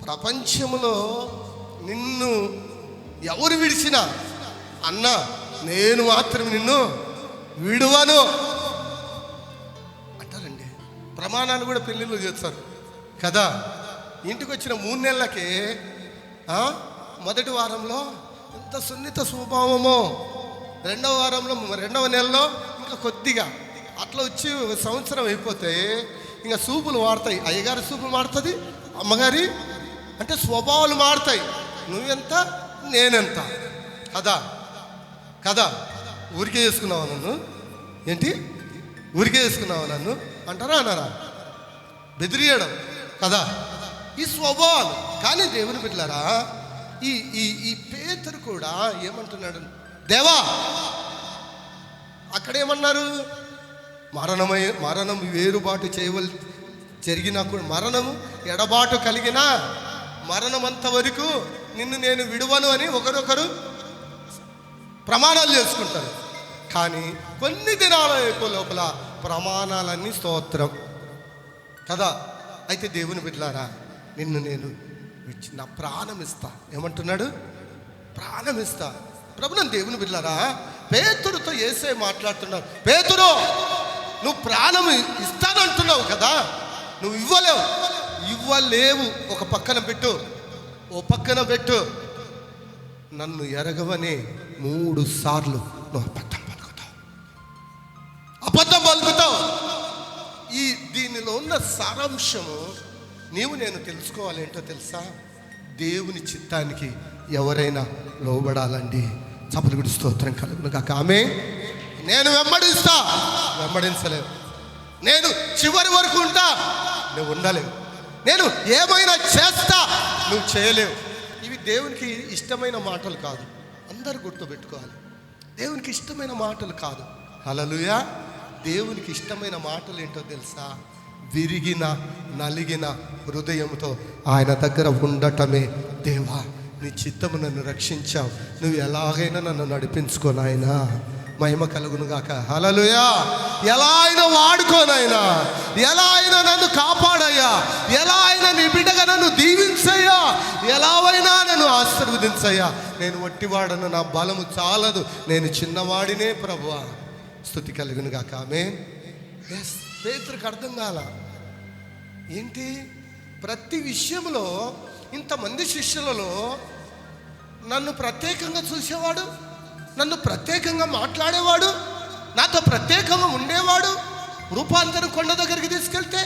A: ప్రపంచంలో నిన్ను ఎవరు విడిచినా అన్నా నేను మాత్రం నిన్ను విడువను అంటారండి. ప్రమాణాలు కూడా పెళ్ళిళ్ళు చేస్తారు కదా. ఇంటికి వచ్చిన 3 నెలలకే మొదటి వారంలో ఎంత సున్నిత స్వభావమో, రెండవ నెలలో ఇంకా కొద్దిగా అట్లా వచ్చి సంవత్సరం అయిపోతే ఇంకా సూపులు మారుతాయి. అయ్యగారి సూపులు మారుతుంది, అమ్మగారి అంటే స్వభావాలు మారుతాయి. నువ్వెంత నేనెంత కదా. ఊరికే చేసుకున్నావా నన్ను? ఊరికే చేసుకున్నావా నన్ను అన్నారా? బెదిరియడం కదా ఈ స్వభావాలు. కానీ దేవుని బిడ్డలారా, ఈ పేతురు కూడా ఏమంటున్నాడు, దేవా అక్కడేమన్నారు, మరణం వేరుబాటు జరిగినా కూడా, మరణము ఎడబాటు కలిగిన మరణం అంతవరకు నిన్ను నేను విడువను అని ఒకరొకరు ప్రమాణాలు చేసుకుంటారు. కానీ కొన్ని దినాల లోపల ప్రమాణాలన్నీ స్తోత్రం కదా. అయితే దేవుని బిడ్డలారా, నిన్ను నేను నా ప్రాణం ఇస్తా. ఏమంటున్నాడు? ప్రాణం ఇస్తా. ప్రభుత్వం దేవుని బిడ్డలారా, పేతురుతో యేసయ్య మాట్లాడుతున్నాడు. పేతురు, నువ్వు ప్రాణం ఇస్తానంటున్నావు కదా, నువ్వు ఇవ్వలేవు. ఒక పక్కన పెట్టు. నన్ను ఎరగవని 3 సార్లు నువ్వు అబద్ధం పలుకుతావు. దీనిలో ఉన్న సారాంశము నేను తెలుసుకోవాలి. ఏంటో తెలుసా? దేవుని చిత్తానికి ఎవరైనా లోబడాలండి. చప్పలు గుడి స్తోత్రం కలుగును గాక. ఆమేన్. నేను వెంబడించలేవు. నేను చివరి వరకు ఉంటా, నువ్వు ఉండలేవు. నేను ఏమైనా చేస్తా, నువ్వు చేయలేవు. ఇవి దేవునికి ఇష్టమైన మాటలు కాదు. అందరూ గుర్తుపెట్టుకోవాలి, దేవునికి ఇష్టమైన మాటలు కాదు. హల్లెలూయా. దేవునికి ఇష్టమైన మాటలు ఏంటో తెలుసా? విరిగిన నలిగిన హృదయంతో ఆయన దగ్గర ఉండటమే. దేవా నీ చిత్తము నన్ను రక్షించావు, నువ్వు ఎలాగైనా నన్ను నడిపించుకోనాయనా. మహిమ కలుగును గాక. హల్లెలూయా. ఎలా అయినా వాడుకోనైనా, ఎలా అయినా నన్ను కాపాడయ్యా, ఎలా అయినా నీ బిడ్డగా నన్ను దీవించయ్యా, ఎలాగైనా నన్ను ఆశీర్వదించయ్యా. నేను వట్టివాడను, నా బలము చాలదు, నేను చిన్నవాడినే ప్రభువా. స్తుతి కలుగును గాక. ఆమేన్. పేతురుకి అర్థం కాల. ఏంటి? ప్రతి విషయంలో ఇంతమంది శిష్యులలో నన్ను ప్రత్యేకంగా చూసేవాడు, నన్ను ప్రత్యేకంగా మాట్లాడేవాడు, నాతో ప్రత్యేకంగా ఉండేవాడు. రూపాంతరం కొండ దగ్గరికి తీసుకెళ్తే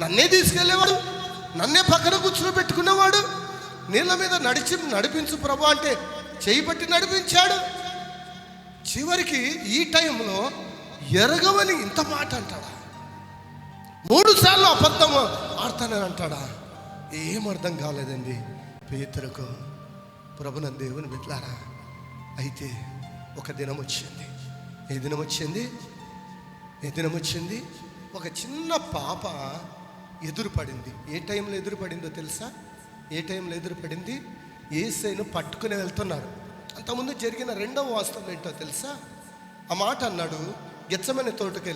A: నన్నే తీసుకెళ్ళేవాడు, నన్నే పక్కన కూర్చుని పెట్టుకునేవాడు. నీళ్ళ మీద నడిపించు ప్రభు అంటే చేయి పట్టి నడిపించాడు. చివరికి ఈ టైంలో ఎరగవని ఇంత మాట అంటాడా? 3 సార్లు అబద్ధం ఆడతానని అంటాడా? ఏం అర్థం కాలేదండి పేతురుకు. ప్రభునందు దేవుని బిడ్డలారా, అయితే ఒక దినం వచ్చింది. ఏ దినం వచ్చింది? ఒక చిన్న పాప ఎదురుపడింది. ఏ టైంలో ఎదురుపడిందో తెలుసా? యేసయ్యను పట్టుకుని వెళ్తున్నారు. అంతకుముందు జరిగిన రెండవ వాస్తవం ఏంటో తెలుసా? ఆ మాట అన్నాడు. గెత్సెమనే తోటకు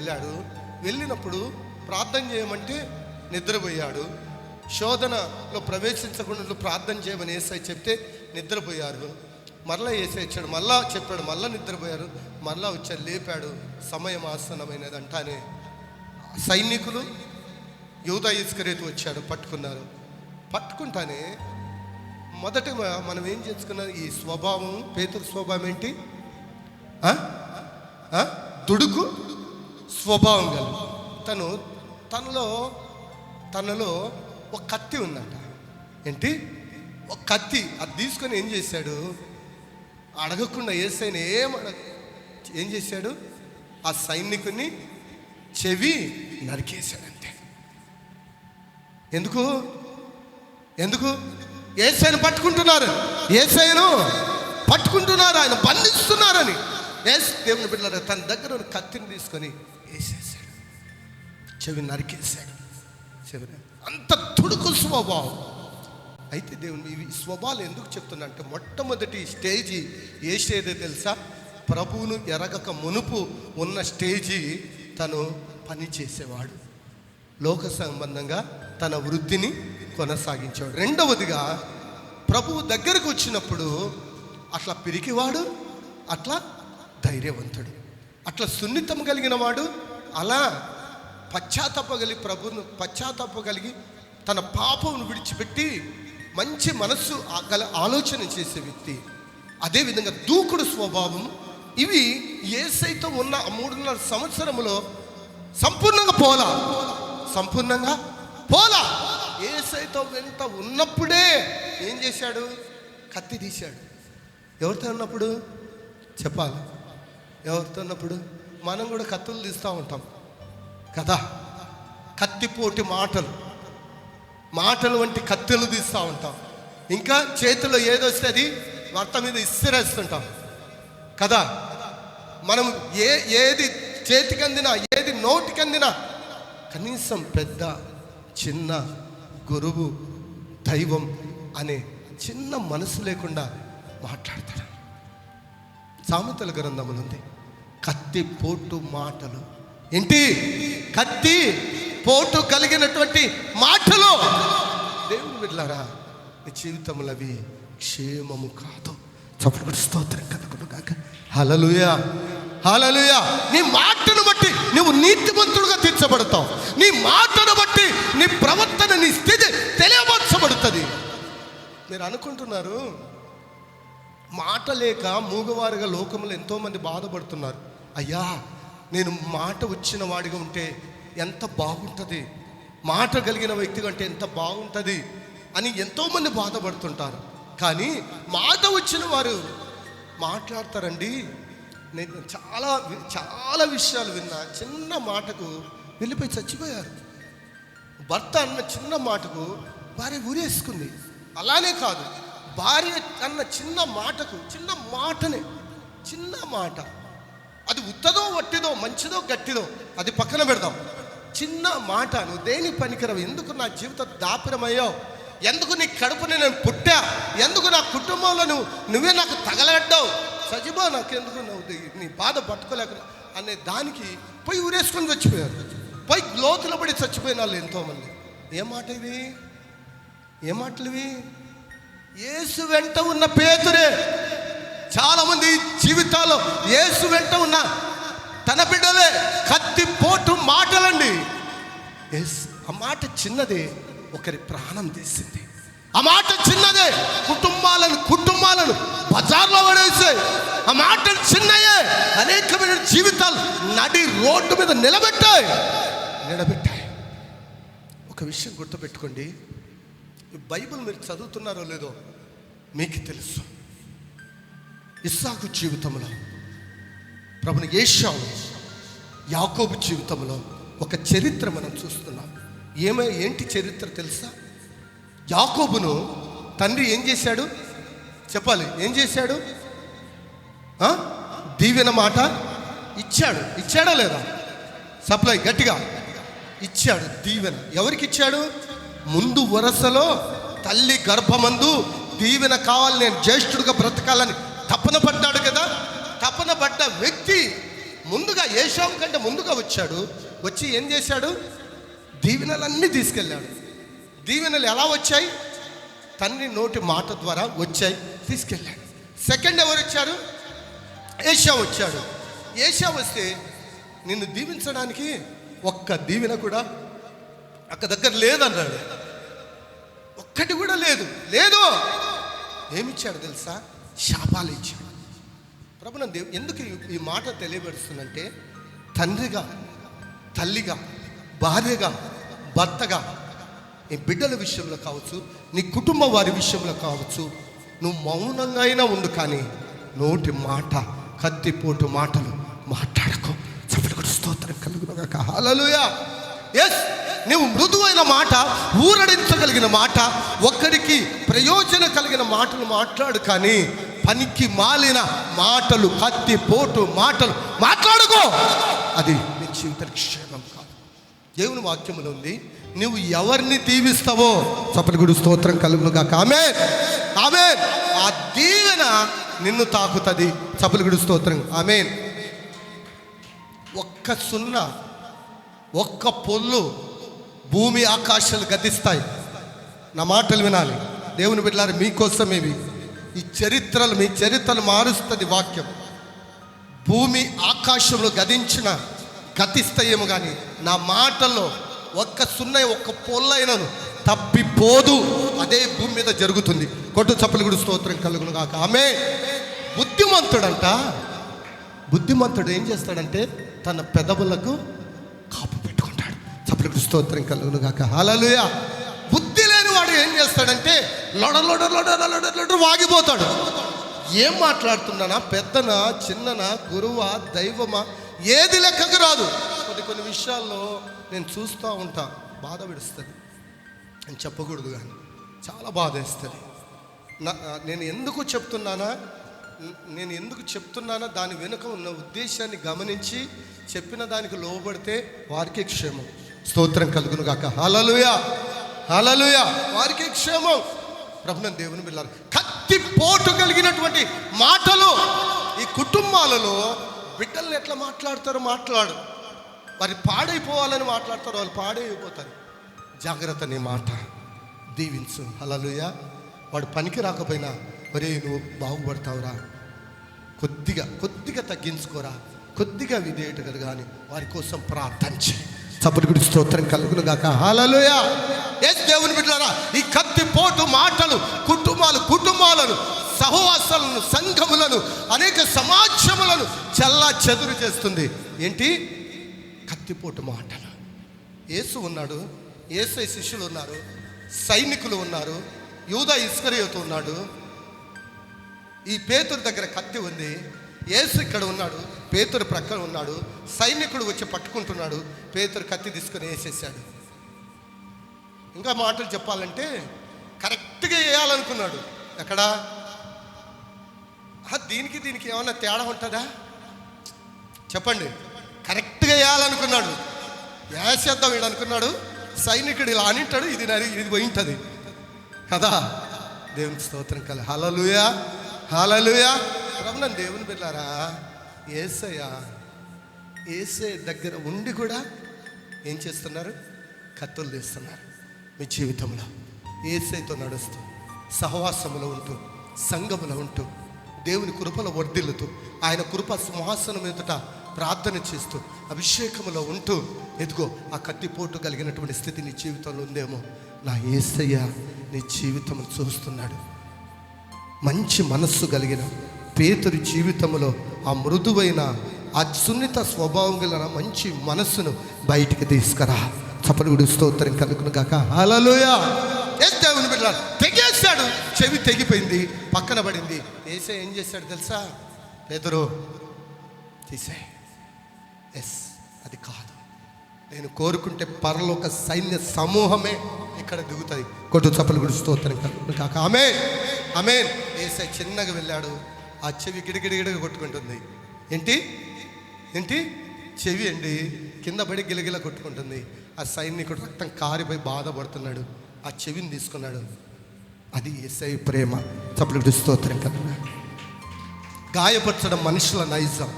A: వెళ్ళినప్పుడు ప్రార్థన చేయమంటే నిద్రపోయాడు. శోధనలో ప్రవేశించకుండా ప్రార్థన చేయమని యేసయ్య చెప్తే నిద్రపోయారు. మరలా యేసయ్య వచ్చాడు, మళ్ళా చెప్పాడు, మళ్ళా నిద్రపోయారు. మళ్ళా వచ్చాడు, లేపాడు. సమయం ఆసన్నమైనది అంటానే సైనికులు యూదా ఇస్కరియోతు వచ్చాడు, పట్టుకున్నారు. పట్టుకుంటానే మొదట మనం ఏం చేసుకున్నాం? ఈ స్వభావం, పేతురు స్వభావం ఏంటి? దుడుకు స్వభావం గల తనలో ఒక కత్తి ఉందట. ఏంటి? ఒక కత్తి. అది తీసుకొని ఏం చేశాడు? అడగకుండా యేసయ్యను ఏం చేశాడు? ఆ సైనికుని చెవి నరికేశాడంతే. ఎందుకు? యేసయ్యను పట్టుకుంటున్నారు, ఆయన బంధిస్తున్నారని. దేవుని బిడ్డలారా, తన దగ్గర ఉన్న కత్తిని తీసుకొని వేసేసాడు, చెవి నరికేశాడు. అంత తుడుకు స్వభావం. అయితే దేవుని ఈ స్వభావాలు ఎందుకు చెప్తున్నా అంటే, మొట్టమొదటి స్టేజీ ఏ స్టేజీ తెలుసా? ప్రభువును ఎరగక మునుపు ఉన్న స్టేజీ తను పని చేసేవాడు, లోక సంబంధంగా తన వృత్తిని కొనసాగించేవాడు. రెండవదిగా ప్రభువు దగ్గరకు వచ్చినప్పుడు అట్లా పిరికివాడు, అట్లా ధైర్యవంతుడు, అట్లా సున్నితం కలిగిన వాడు, అలా పశ్చాత్తాపగలిగి తన పాపమును విడిచిపెట్టి మంచి మనస్సు గల ఆలోచన చేసే వ్యక్తి. అదేవిధంగా దూకుడు స్వభావం. ఇవి యేసయ్యతో ఉన్న 3.5 సంవత్సరములో సంపూర్ణంగా పోలా. యేసయ్యతో వెంట ఉన్నప్పుడే ఏం చేశాడు? కత్తి తీశాడు. ఎవరితో ఉన్నప్పుడు చెప్పాలి? ఎవరితో ఉన్నప్పుడు? మనం కూడా కత్తులు తీస్తూ ఉంటాం కదా. కత్తిపోటి మాటలు వంటి కత్తులు తీస్తూ ఉంటాం. ఇంకా చేతిలో ఏదొస్తే అది భర్త మీద ఇసిరేస్తుంటాం కదా. మనం ఏది చేతికి అందినా, ఏది నోటికి అందినా, కనీసం పెద్ద చిన్న గురువు దైవం అనే చిన్న మనసు లేకుండా మాట్లాడతాడు. సామెతల గ్రంథములో ఉంది, కత్తి పోటు మాటలు. ఏంటి? కత్తి పోటు కలిగినటువంటి మాటలు. దేవుని బిడ్డలారా, నీ జీవితంలో అవి క్షేమము కాదు. చప్పటి స్తోత్రం కలుగును గాక. హల్లెలూయా. నీ మాటను బట్టి నువ్వు నీతిమంతుడుగా తీర్చబడతావు. నీ మాటను బట్టి నీ ప్రవర్తన, నీ స్థితి తెలియపరచబడుతుంది. మీరు అనుకుంటున్నారు, మాట లేక మూగవారిగా లోకంలో ఎంతోమంది బాధపడుతున్నారు. అయ్యా, నేను మాట వచ్చిన వాడిగా ఉంటే ఎంత బాగుంటుంది, మాట కలిగిన వ్యక్తిగా అంటే ఎంత బాగుంటుంది అని ఎంతోమంది బాధపడుతుంటారు. కానీ మాట వచ్చిన వారు మాట్లాడతారండి. నేను చాలా విషయాలు విన్నా. చిన్న మాటకు వెళ్ళిపోయి చచ్చిపోయారు. భర్త అన్న చిన్న మాటకు భార్య ఊరేసుకుంది. అలానే కాదు, భార్య అన్న చిన్న మాట, అది ఉత్తదో వట్టిదో, మంచిదో గట్టిదో, అది పక్కన పెడదాం. చిన్న మాట, నువ్వు దేని పనికిరావు, ఎందుకు నా జీవితం దాపిరమయ్యావు, ఎందుకు నీ కడుపుని నేను పుట్టా, ఎందుకు నా కుటుంబంలో నువ్వే నాకు తగలడ్డావు, సజిబా నాకెందుకు, నువ్వు నీ బాధ పట్టుకోలేక అనే దానికి పోయి ఊరేసుకొని చచ్చిపోయారు. పోయి లోతులో పడి చచ్చిపోయిన వాళ్ళు ఎంతోమంది. ఏ మాటలు ఇవి? యేసు వెంట ఉన్న పేతురే. చాలామంది జీవితాల్లో యేసు వెంట ఉన్న తన బిడ్డలే కత్తి పోటు మాటలండి. ఆ మాట చిన్నదే ఒకరి ప్రాణం తీసింది. ఆ మాట చిన్నదే కుటుంబాలను బజార్లో పడేసే. ఆ మాట చిన్నయే అనేకమైన జీవితాలు నడి రోడ్డు మీద నిలబెట్టాయి. ఒక విషయం గుర్తుపెట్టుకోండి, బైబిల్ మీరు చదువుతున్నారో లేదో మీకు తెలుసు. ఇస్సాకు జీవితంలో ప్రభుని ఏశావు, యాకోబు జీవితంలో ఒక చరిత్ర మనం చూస్తున్నాం. ఏంటి చరిత్ర తెలుసా? యాకోబును తండ్రి ఏం చేశాడు చెప్పాలి? ఏం చేశాడు? దీవెన మాట ఇచ్చాడా లేదా? సప్లై గట్టిగా ఇచ్చాడు. దీవెన ఎవరికి ఇచ్చాడు? ముందు వరుసలో తల్లి గర్భమందు దీవెన కావాలి, నేను జ్యేష్ఠుడిగా బ్రతకాలని తపన పడ్డాడు కదా. తపన పడ్డ వ్యక్తి ముందుగా ఏషావు కంటే ముందుగా వచ్చి ఏం చేశాడు? దీవెనలన్నీ తీసుకెళ్ళాడు. దీవెనలు ఎలా వచ్చాయి? తండ్రి నోటి మాట ద్వారా వచ్చాయి, తీసుకెళ్ళాడు. సెకండ్ ఎవరు వచ్చారు? ఏషావు వచ్చాడు. ఏషావు వస్తే నిన్ను దీవించడానికి ఒక్క దీవెన కూడా అక్క దగ్గర లేదన్నాడు. ఒక్కటి కూడా లేదు. ఏమిచ్చాడు తెలుసా? శాపాలు ఇచ్చాడు. ప్రభుత్వం ఎందుకు ఈ మాట తెలియబడుతుందంటే, తండ్రిగా, తల్లిగా, భార్యగా, భర్తగా, నీ బిడ్డల విషయంలో కావచ్చు, నీ కుటుంబ వారి విషయంలో కావచ్చు, నువ్వు మౌనంగా అయినా ఉండు, కానీ నోటి మాట, కత్తిపోటు మాటలు మాట్లాడకో. చప్పటి స్తోత్రం కలుగునుగాక. హల్లెలూయా. ఎస్, నువ్వు మృదువైన మాట, ఊరడించగలిగిన మాట, ఒక్కరికి ప్రయోజనం కలిగిన మాటలు మాట్లాడు, కానీ పనికి మాలిన మాటలు, కత్తిపోటు మాటలు మాట్లాడుకో. అది నీ జీవితానికి క్షేమం కాదు. దేవుని వాక్యములో ఉంది, నువ్వు ఎవరిని దీవిస్తావో చప్పటి స్తోత్రం కలుగునుగాక. ఆమేన్, ఆమేన్. ఆ దీవెన నిన్ను తాకుతుంది. చప్పటి స్తోత్రం. ఆమేన్. ఒక్క సున్నా, ఒక్క పొల్లు భూమి ఆకాశాలు గతిస్తాయి. నా మాటలు వినాలి దేవుని బిడ్డలారా, మీకోసమేవి ఈ చరిత్రలు, మీ చరిత్రలు మారుస్తుంది వాక్యం. భూమి ఆకాశంలో గతిస్తాయేమో, కానీ నా మాటల్లో ఒక్క సున్న, ఒక్క పొల్లైనను తప్పిపోదు. అదే భూమి మీద జరుగుతుంది. కొట్టు చప్పలు కూడా స్తోత్రం కలుగును గాక. ఆమె బుద్ధిమంతుడు ఏం చేస్తాడంటే తన పెదవులకు కాపు పెట్టుకుంటాడు. చప్పలు స్తోత్రం కలుగును గాక. హల్లెలూయా. బుద్ధి లేని వాడు ఏం చేస్తాడంటే లొడ వాగిపోతాడు. ఏం మాట్లాడుతున్నానా? పెద్దనా, చిన్ననా, గురువా, దైవమా, ఏది లెక్కకు రాదు. కొన్ని విషయాల్లో నేను చూస్తూ ఉంటా, బాధ పెడుస్తుంది. నేను చెప్పకూడదు కానీ చాలా బాధ వేస్తుంది. నేను ఎందుకు చెప్తున్నానా దాని వెనుక ఉన్న ఉద్దేశాన్ని గమనించి చెప్పిన దానికి లోబడితే వారికే క్షేమం. స్తోత్రం కలుగును గాక. హల్లెలూయా, హల్లెలూయా. వారికే క్షేమం. ప్రభువుని దేవుని బిడ్డలారా, కత్తిపోటు కలిగినటువంటి మాటలు ఈ కుటుంబాలలో బిడ్డల్ని ఎట్లా మాట్లాడు. వారి పాడైపోవాలని మాట్లాడతారు, వాళ్ళు పాడైపోతారు. జాగ్రత్త, నీ మాట దీవించు. హల్లెలూయా. వాడు పనికి రాకపోయినా, ఒరే నువ్వు బాగుపడతావురా, కొద్దిగా తగ్గించుకోరా, కొద్దిగా విధేయటగా కానీ వారి కోసం ప్రార్థన చేయి. చప్పటి గుడి స్తోత్రం కలుగును గాక. హల్లెలూయా. ఎస్ దేవుని బిడ్డలారా, ఈ కత్తిపోటు మాటలు కుటుంబాలను, సహవాసాలను, సంఘములను, అనేక సమాజములను చల్లా చెదురు చేస్తుంది. ఏంటి? కత్తిపోటు మాటలు. యేసు ఉన్నాడు, యేసయ్య శిష్యులు ఉన్నారు, సైనికులు ఉన్నారు, యూదా ఇస్కరియోతు ఉన్నాడు. ఈ పేతురు దగ్గర కత్తి ఉంది. యేసు ఇక్కడ ఉన్నాడు, పేతురు ప్రక్కన ఉన్నాడు. సైనికుడు వచ్చి పట్టుకుంటున్నాడు, పేతురు కత్తి తీసుకొని వేసేసాడు. ఇంకా మాటలు చెప్పాలంటే కరెక్ట్గా వేయాలనుకున్నాడు. ఎక్కడ? దీనికి ఏమన్నా తేడా ఉంటుందా చెప్పండి? కరెక్ట్గా వేయాలనుకున్నాడు, వేసేద్దాం వీడు అనుకున్నాడు. సైనికుడు ఇలా అనింటాడు, ఇది పోయింటుంది కదా. దేవునికి స్తోత్రం కల. హల్లెలూయా, హల్లెలూయా. ప్రభువుని దేవుని బిడ్డలారా, యేసయ్య దగ్గర ఉండి కూడా ఏం చేస్తున్నారు? కత్తులు తీస్తున్నారు. మీ జీవితంలో యేసయ్యతో నడుస్తూ, సహవాసములో ఉంటూ, సంఘములో ఉంటూ, దేవుని కృపలో వర్ధిల్లుతూ, ఆయన కృప సింహాసనం ఎదుట ప్రార్థన చేస్తూ, అభిషేకములో ఉంటూ, ఎదుగో ఆ కత్తిపోటు కలిగినటువంటి స్థితి నీ జీవితంలో ఉందేమో. నా యేసయ్య నీ జీవితం చూస్తున్నాడు. మంచి మనస్సు కలిగిన పేతురు జీవితంలో ఆ మృదువైన, ఆ సున్నిత స్వభావం కలిగిన మంచి మనస్సును బయటికి తీసుకురా. చప్పటి స్తోత్రం కలుగును గాక. హల్లెలూయా. దేవుని బిడ్డలారా, తెగేశాడు. చెవి తెగిపోయింది, పక్కన పడింది. యేసయ్య ఏం చేశాడు తెలుసా? పేతురు తీసే. ఎస్, అది కాదు. నేను కోరుకుంటే పరలోక సైన్య సమూహమే ఇక్కడ దిగుతుంది. కొట్టు చప్పలు గుడి స్తోత్రం కాక ఆమేన్ ఆమేన్. యేసయ్య చిన్నగా వెళ్ళాడు, ఆ చెవి గిడగిడగిడగా కొట్టుకుంటుంది. ఏంటి ఏంటి చెవి అండి, కింద పడి గిలగిల కొట్టుకుంటుంది. ఆ సైనికుడు రక్తం కారిపోయి బాధపడుతున్నాడు, ఆ చెవిని తీసుకున్నాడు. అది యేసయ్య ప్రేమ. చప్పలు గుడి స్తోత్రం కదా. గాయపరచడం మనుషుల నైజం,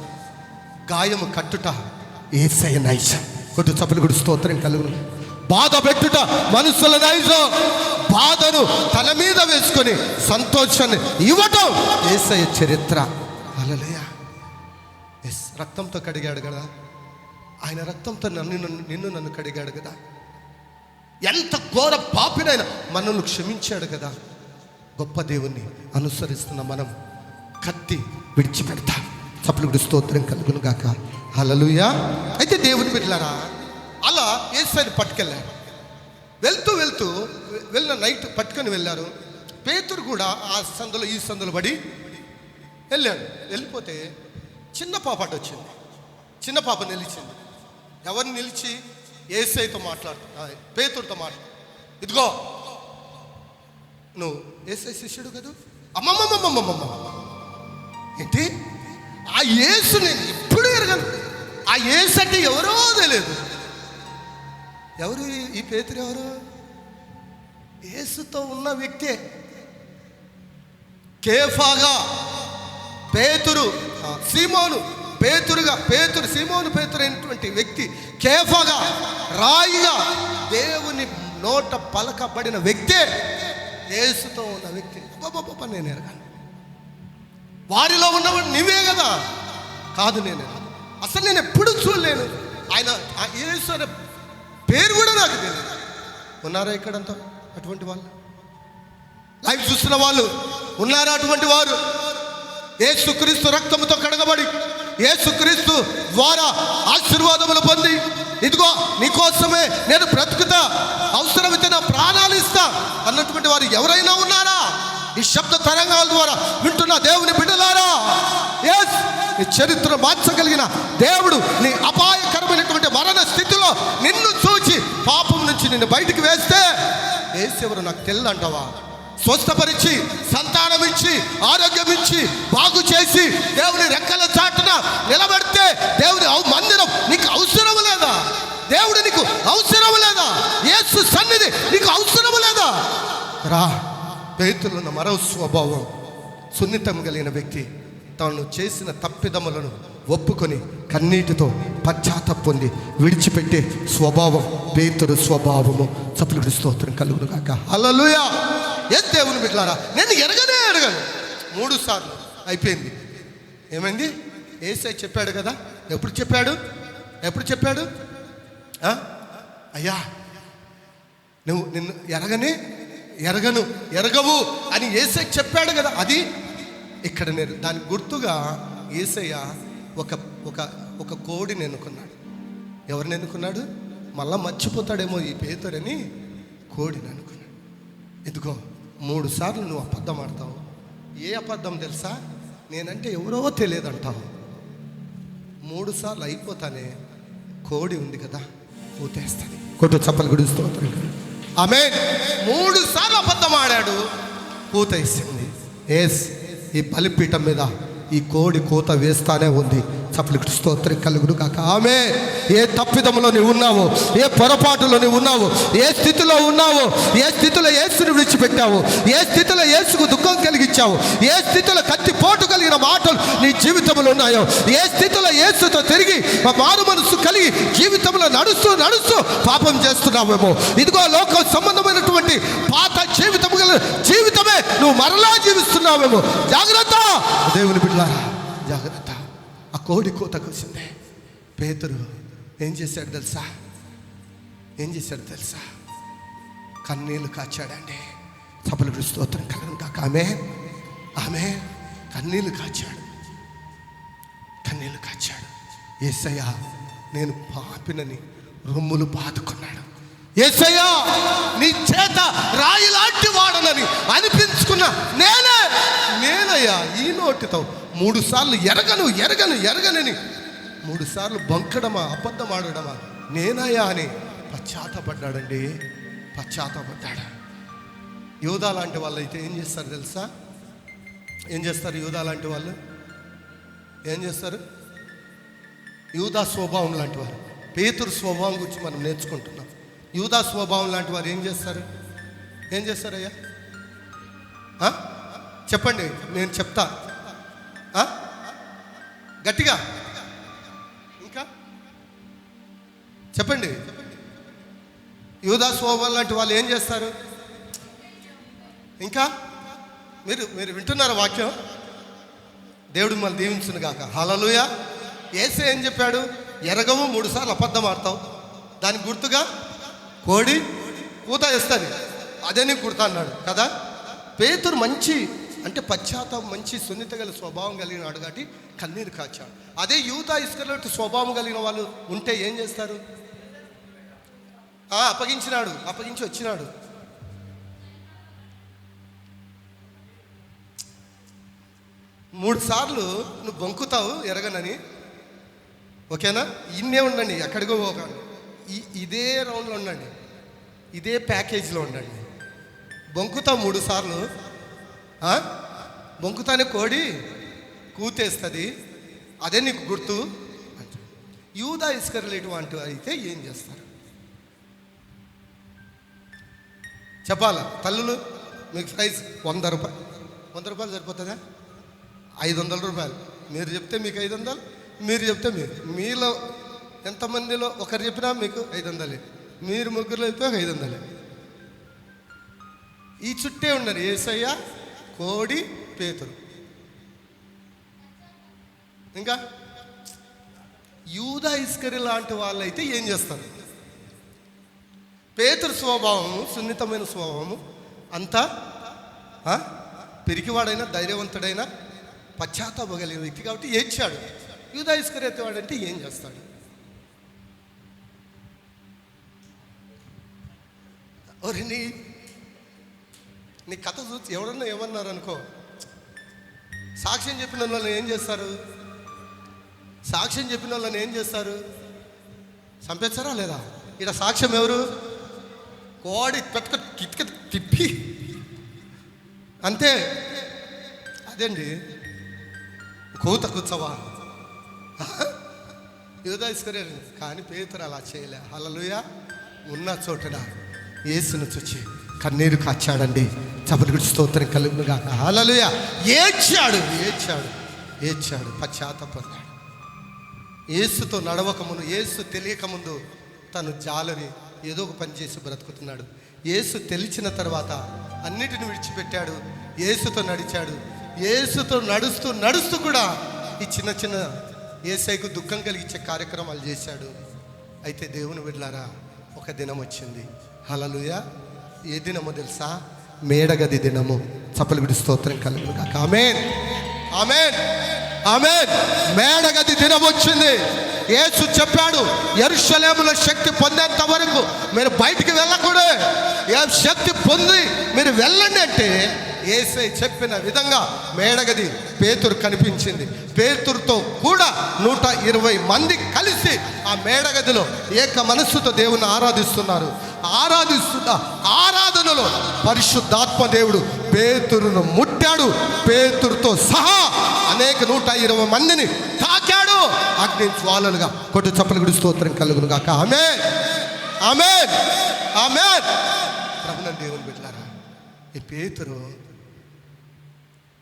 A: గాయము కట్టుట యేసయ్య నైజం. కొట్టు చప్పలు గుడి స్తోత్రం కలుగును. బాధ పెట్టుట మనుషుల నైజం, బాధను తన మీద వేసుకొని సంతోషాన్ని ఇవ్వటం యేసయ్య చరిత్ర. హల్లెలూయా. ఎస్, రక్తంతో కడిగాడు కదా ఆయన, రక్తంతో నిన్ను కడిగాడు కదా. ఎంత ఘోర పాపినైనా మనల్ని క్షమించాడు కదా. గొప్ప దేవుణ్ణి అనుసరిస్తున్న మనం కత్తి విడిచిపెడతాం. చప్పలు గుడి స్తోత్రం కలుగును గాక. హల్లెలూయా. అయితే దేవుని బిడ్డలారా, అలా యేసయ్యని పట్టుకెళ్ళారు. వెళ్ళిన నైట్ పట్టుకొని వెళ్ళారు. పేతురు కూడా ఆ సందులో ఈ సందులో పడి వెళ్ళాడు. వెళ్ళిపోతే చిన్న పాప అటు వచ్చింది. చిన్న పాప నిలిచింది. ఎవరిని నిలిచి? యేసయ్యతో మాట్లాడుతున్నా, పేతురుతో ఇదిగో నువ్వు యేసయ్య శిష్యుడు కదా. అమ్మమ్మమ్మమ్మమ్మమ్మ, ఏంటి ఆ యేసు నేను ఇప్పుడు ఎరగను. ఆ యేసు అంటే ఎవరో తెలియదు. ఎవరు ఈ పేతురు? ఎవరు? యేసుతో ఉన్న వ్యక్తే. కేఫాగా పేతురు, సీమోను పేతురుగా, సీమోను పేతురు అయినటువంటి వ్యక్తి కేఫాగా, రాయిగా దేవుని నోట పలకబడిన వ్యక్తే యేసుతో ఉన్న వ్యక్తి. గొప్ప నేను ఎరగాను. వారిలో ఉన్నవాడు నీవే కదా. కాదు, నేను అసలు నేను ఎప్పుడు చూడలేను. ఆయన యేసు అనే పేరు కూడా నాకు తెలియదు. ఉన్నారా ఇక్కడంతా అటువంటి వాళ్ళు? లైవ్ చూస్తున్న వాళ్ళు ఉన్నారా అటువంటి వారు? యేసుక్రీస్తు రక్తముతో కడగబడి యేసుక్రీస్తు ద్వారా ఆశీర్వాదములు పొంది, ఇదిగో నీకోసమే నేను బ్రతుకుతా, అవసరమైతే నా ప్రాణాలు ఇస్తా అన్నటువంటి వారు ఎవరైనా ఉన్నారా? ఈ శబ్ద తరంగాల ద్వారా వింటున్న దేవుని బిడ్డలారా, ఎస్, నీ చరిత్ర మార్చగలిగిన దేవుడు నీ అపాయకరమైనటువంటి మరణ స్థితిలో నిన్ను చూచి పాపం నుంచి నిన్ను బయటికి వేస్తే యేసెవరు నాకు తెల్లంటావా? స్వస్థపరిచి, సంతానం ఇచ్చి, ఆరోగ్యం ఇచ్చి, బాగు చేసి దేవుని రెక్కల చాటున నిలబెడితే దేవుని మందిరం నీకు అవసరం లేదా? దేవుడు నీకు అవసరం లేదా? యేసు సన్నిధి నీకు అవసరం లేదా? రా. పేతురులో ఉన్న మరో స్వభావం, సున్నితం కలిగిన వ్యక్తి. తాను చేసిన తప్పిదములను ఒప్పుకొని కన్నీటితో పశ్చాత్తాపం పొంది విడిచిపెట్టే స్వభావం పేతురు స్వభావము. చప్పలు స్తోత్రం కలుగును గాక. హల్లెలూయా. ఎస్ దేవుని బిడ్డలారా, నేను ఎరగను 3 సార్లు అయిపోయింది. ఏమైంది? యేసయ్య చెప్పాడు కదా. ఎప్పుడు చెప్పాడు? అయ్యా నిన్ను ఎరగవు అని యేసయ్య చెప్పాడు కదా. అది ఇక్కడ నేను దానికి గుర్తుగా యేసయ్య ఒక కోడిని ఎన్నుకున్నాడు. ఎవరిని ఎన్నుకున్నాడు? మళ్ళా మర్చిపోతాడేమో ఈ పేతురని కోడిని అనుకున్నాడు. ఇదిగో 3 సార్లు నువ్వు అబద్ధం ఆడతావు. ఏ అబద్ధం తెలుసా? నేనంటే ఎవరో తెలియదు అంటావు. 3 సార్లు అయిపోతానే కోడి ఉంది కదా, పూతేస్తుంది. కొట్టు చప్పలు గుడి స్తోత్రం. ఆమేన్. 3 సార్లు అబద్ధం ఆడాడు, పూతేసింది. ఎస్, ఈ బలిపీఠం మీద ఈ కోడి కూత వేస్తానే ఉంది. చప్పలికి స్తోత్రం కలుగును కాక. ఆమె ఏ తప్పిదములో నీవు ఉన్నావో, ఏ పొరపాటులో నీవు ఉన్నావో, ఏ స్థితిలో ఉన్నావో, ఏ స్థితిలో యేసుని విడిచిపెట్టావు, ఏ స్థితిలో యేసుకు దుఃఖం కలిగించావు, ఏ స్థితిలో కత్తిపోటు కలిగిన మాటలు నీ జీవితంలో ఉన్నాయో, ఏ స్థితిలో యేసుతో తిరిగి మారు మనసు కలిగి జీవితంలో నడుస్తూ పాపం చేస్తున్నావేమో, ఇదిగో లోక సంబంధమైనటువంటి పాత జీవితమే నువ్వు మరలా జీవిస్తున్నావేమో, జాగ్రత్త దేవుని బిడ్డలారా, జాగ్రత్త. ఆ కోడి కోత కూసింది. పేతురు ఏం చేశాడు తెలుసా? కన్నీళ్ళు కాచాడండి. చప్పలు స్తోత్రం కలుగును కాక. ఆమె కన్నీళ్ళు కాచాడు. యేసయ్య నేను పాపినని రొమ్ములు బాదుకున్నాడు. యేసయ్య నీ చేత రాయి లాంటి వాడనని అనిపించుకున్న నేనయ్యా ఈ నోటితో 3 సార్లు ఎరగనని 3 సార్లు బంకడమా, అబద్ధం ఆడడమా? నేనయ్యా అని పశ్చాత్తపడ్డాడండి. పశ్చాత్తపడ్డాడు. యూదా లాంటి వాళ్ళు అయితే ఏం చేస్తారు తెలుసా? ఏం చేస్తారు యూదా లాంటి వాళ్ళు? ఏం చేస్తారు? యూదా స్వభావం లాంటి వారు. పేతురు స్వభావం గురించి మనం నేర్చుకుంటున్నాం. యూదా స్వభావం లాంటి వారు ఏం చేస్తారు? ఏం చేస్తారయ్యా? చెప్పండి, నేను చెప్తా గట్టిగా. ఇంకా చెప్పండి. యూదా స్వభావం లాంటి వాళ్ళు ఏం చేస్తారు? ఇంకా మీరు వింటున్నారా వాక్యం? దేవుడు మనం దీవించును గాక. హల్లెలూయా. యేసే ఏం చెప్పాడు? ఎరగవు 3 సార్లు అబద్ధం ఆడతావు, దానికి గుర్తుగా కోడి కూత వేస్తుంది, అదే నీకు గుర్తా అన్నాడు కదా. పేతురు మంచి అంటే పశ్చాత్తాపం, మంచి సున్నిత గల స్వభావం కలిగిన వాడు కాబట్టి కన్నీరు కాచాడు. అదే యూదా ఇస్కరియోతు స్వభావం కలిగిన వాళ్ళు ఉంటే ఏం చేస్తారు? అప్పగించి వచ్చినాడు. మూడు సార్లు నువ్వు బొంకుతావు ఎరగనని, ఓకేనా? ఇన్నే ఉండండి, ఎక్కడికో పోకండి, ఇదే రౌండ్లో ఉండండి, ఇదే ప్యాకేజీలో ఉండండి. బొంకుతావు 3 సార్లు, బొంకుతానే కోడి కూతేస్తుంది, అదే నీకు గుర్తు. యూదా ఇస్కరియోతు వంటి అయితే ఏం చేస్తారు చెప్పాలా? తల్లులు, మీకు ప్రైజ్ 100 రూపాయలు. 100 రూపాయలు సరిపోతుందా? 500 రూపాయలు. మీరు చెప్తే మీకు 500, మీరు చెప్తే మీలో ఎంతమందిలో ఒకరు చెప్పినా మీకు 500, మీరు ముగ్గురులో అయితే 500. ఈ చుట్టే ఉన్నారు యేసయ్య, కోడి, పేతురు. ఇంకా యూదా ఇస్కరియోతు లాంటి వాళ్ళు అయితే ఏం చేస్తారు? పేతురు స్వభావము, సున్నితమైన స్వభావము, అంతా పిరికివాడైనా ధైర్యవంతుడైనా పశ్చాత్తాపగలిగిన వ్యక్తి కాబట్టి ఏడ్చాడు. యూదా ఇస్కరియోతు వాడంటే ఏం చేస్తాడు? ఒరే నీ కథ చూసి ఎవడన్నా ఏమన్నారు అనుకో, సాక్ష్యం చెప్పిన వాళ్ళని ఏం చేస్తారు? సాక్ష్యం చెప్పిన వాళ్ళని ఏం చేస్తారు? చంపేస్తారా లేదా? ఇక్కడ సాక్ష్యం ఎవరు? కోడి పెట్టుక కిట్క తిప్పి అంతే, అదేండి కూత కూర్చోవా. యూదా ఇస్కరియోతు కానీ పేతురు అలా చేయలే. హల్లెలూయా. ఉన్న చోటన యేసును చూచి కన్నీరు కాచాడండి. చప్పటి స్తోత్రం కలుగును గాక. హల్లెలూయా. ఏడ్చాడు, పశ్చాత్తాపడ్డాడు. యేసుతో నడవకముందు, యేసు తెలియకముందు తను జాలని ఏదో ఒక పని చేసి బ్రతుకుతున్నాడు. యేసు తెలిసిన తర్వాత అన్నిటిని విడిచిపెట్టాడు, యేసుతో నడిచాడు. యేసుతో నడుస్తూ కూడా ఈ చిన్న యేసయ్యకు దుఃఖం కలిగించే కార్యక్రమాలు చేశాడు. అయితే దేవుని బిడ్డలారా, ఒక దినం వచ్చింది. హల్లెలూయా. ఏ దినమో తెలుసా? మేడగది దినము. చప్పటి స్తోత్రం కలుగును గాక. ఆమేన్, ఆమేన్, ఆమేన్. మేడగది దినం వచ్చింది. యేసు చెప్పాడు, యెరూషలేములో శక్తి పొందేంత వరకు మీరు బయటికి వెళ్ళకూడదు, శక్తి పొంది మీరు వెళ్ళండి అంటే యేసయ్య చెప్పిన విధంగా మేడగది పేతురు కనిపించింది. పేతురుతో కూడా 120 మంది కలిసి ఆ మేడగదిలో ఏక మనస్సుతో దేవుని ఆరాధిస్తున్నారు. ఆరాధిస్తున్న ఆరాధనలో పరిశుద్ధాత్మ దేవుడు పేతురును ముట్టాడు. పేతురుతో సహా అనేక 120 మందిని తాకాడు. అగ్ని జ్వాలలుగా కొట్టు చప్పటి స్తోత్రం కలుగును గాక. ఆమేన్, ఆమేన్, ఆమేన్. ప్రభువుని దేవుని బిడ్డలారా, ఈ పేతురు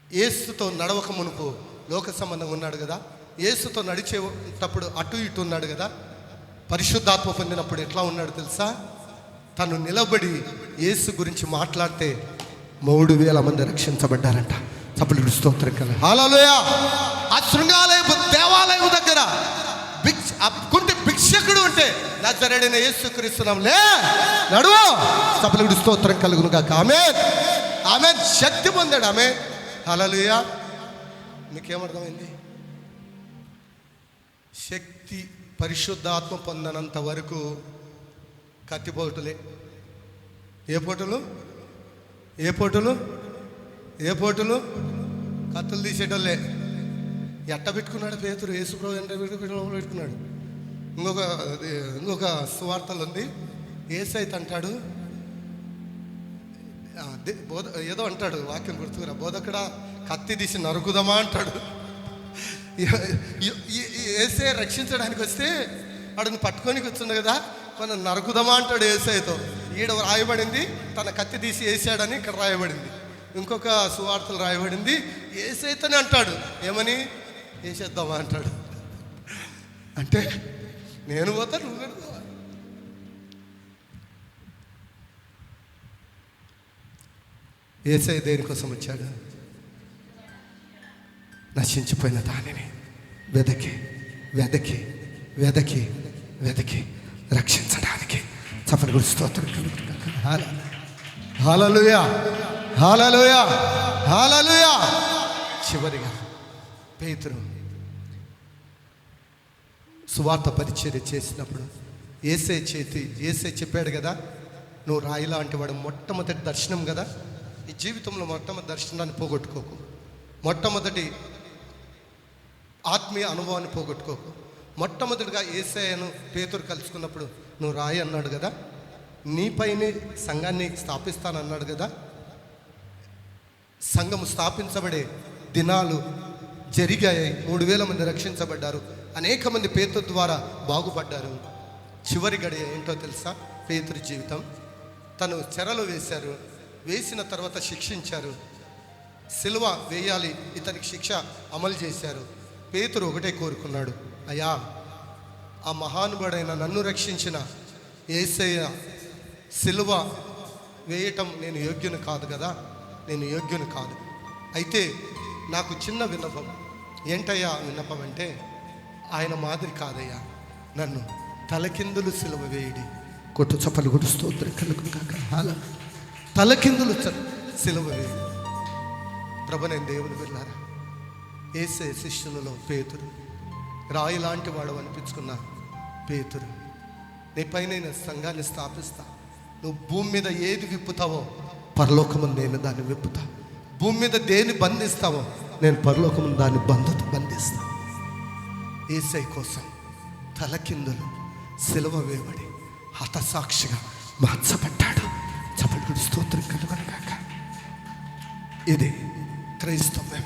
A: యేసుతో నడవక మునుపు లోక సంబంధంగా ఉన్నాడు కదా. యేసుతో నడిచేటప్పుడు అటు ఇటు ఉన్నాడు కదా. పరిశుద్ధాత్మ పొందినప్పుడు ఎట్లా ఉన్నాడు తెలుసా? తను నిలబడి యేసు గురించి మాట్లాడితే 3000 మంది రక్షించబడ్డారంట. చప్పటి స్తోత్రం కల. హల్లెలూయా. ఆ శృంగాలయపు దేవాలయం దగ్గర కుంటి భిక్షకుడు ఉంటే నజరేయుడైన యేసుక్రీస్తు నామములో నడువు. చప్పటి స్తోత్రం కలుగును గాక. ఆమేన్, ఆమేన్. శక్తి పొందాడు. ఆమేన్, హల్లెలూయా. మీకేమర్థమైంది? శక్తి పరిశుద్ధాత్మ పొందనంత వరకు కత్తిపోటులే. ఏ పోటులు? కత్తులు తీసేటోళ్ళే. ఎట్ట పెట్టుకున్నాడు పేతురు? యేసుప్రభు ఎంత పెట్టుకున్నాడు? ఇంకొక ఇంకొక సువార్తలు ఉంది. యేసయ్య అంటాడు, ఏదో అంటాడు, వాక్యం గుర్తుకురా, బోధకుడా కత్తి తీసి నరుకుదామా అంటాడు. యేసయ్య రక్షించడానికి వస్తే వాడిని పట్టుకొని కూర్చుంది కదా, మనం నరుకుదామా అంటాడు యేసయ్యతో. ఈడ రాయబడింది తన కత్తి తీసి వేసాడని ఇక్కడ రాయబడింది. ఇంకొక సువార్తలు రాయబడింది యేసయ్యతోనే అంటాడు, ఏమని వేసేద్దామా అంటాడు. అంటే నేను పోతా, నువ్వు పెడతావా? యేసయ్య దేనికోసం వచ్చాడు? నశించిపోయిన దానిని వెదకి వెదకి వెదకి వెదకి రక్షించడానికి. చప్పటి గురించి స్తోత్రం కలుగుతుంది. హల్లెలూయా, హల్లెలూయా, హల్లెలూయా. చివరిగా పేతురు సువార్త పరిచర్య చేసినప్పుడు యేసయ్య చెప్పాడు కదా, నువ్వు రాయి లాంటి వాడు. మొట్టమొదటి దర్శనం కదా, ఈ జీవితంలో మొట్టమొదటి దర్శనాన్ని పోగొట్టుకోకు, మొట్టమొదటి ఆత్మీయ అనుభవాన్ని పోగొట్టుకోకు. మొట్టమొదటిగా యేసయ్యను పేతురు కలుసుకున్నప్పుడు నువ్వు రాయి అన్నాడు కదా, నీపైనే సంఘాన్ని స్థాపిస్తానన్నాడు కదా. సంఘము స్థాపించబడే దినాలు జరిగాయి. 3000 మంది రక్షించబడ్డారు. అనేక మంది పేతురు ద్వారా బాగుపడ్డారు. చివరి గడియ ఏంటో తెలుసా? పేతురు జీవితం. తను చెరలో వేశారు, వేసిన తర్వాత శిక్షించారు, సిలువ వేయాలి, ఇతనికి శిక్ష అమలు చేశారు. పేతురు ఒకటే కోరుకున్నాడు, అయ్యా ఆ మహానుభావుడైన నన్ను రక్షించిన యేసయ్య సిలువ వేయటం నేను యోగ్యుని కాదు కదా, నేను యోగ్యుని కాదు. అయితే నాకు చిన్న విన్నపం. ఏంటయ్యా విన్నపం అంటే, ఆయన మాదిరి కాదయ్యా, నన్ను తలకిందులు సిలువ వేయడి. కొట్టు చప్పలు కొట్టు స్తోత్రం కలుగును గాక. తలకిందులు సిలువ వేయడి. ప్రభు, నేను దేవుని వెళ్ళారా, యేసయ్య శిష్యులలో పేతురు, రాయి లాంటి వాడు అనిపించుకున్న పేతురు, నీ పైన నేను సంఘాన్ని స్థాపిస్తా. నువ్వు భూమి మీద ఏది విప్పుతావో పరలోకమును నేను దాన్ని విప్పుతా. భూమి మీద దేన్ని బంధిస్తావో నేను పరలోకమును దాన్ని బంధిస్తా. యేసయ్య కోసం తలకిందులు సిలువ వేయబడి హతసాక్షిగా మార్చబడ్డాడు. చప్పటి స్తోత్రం కలుగును గాక. ఇది క్రైస్తవ్యం,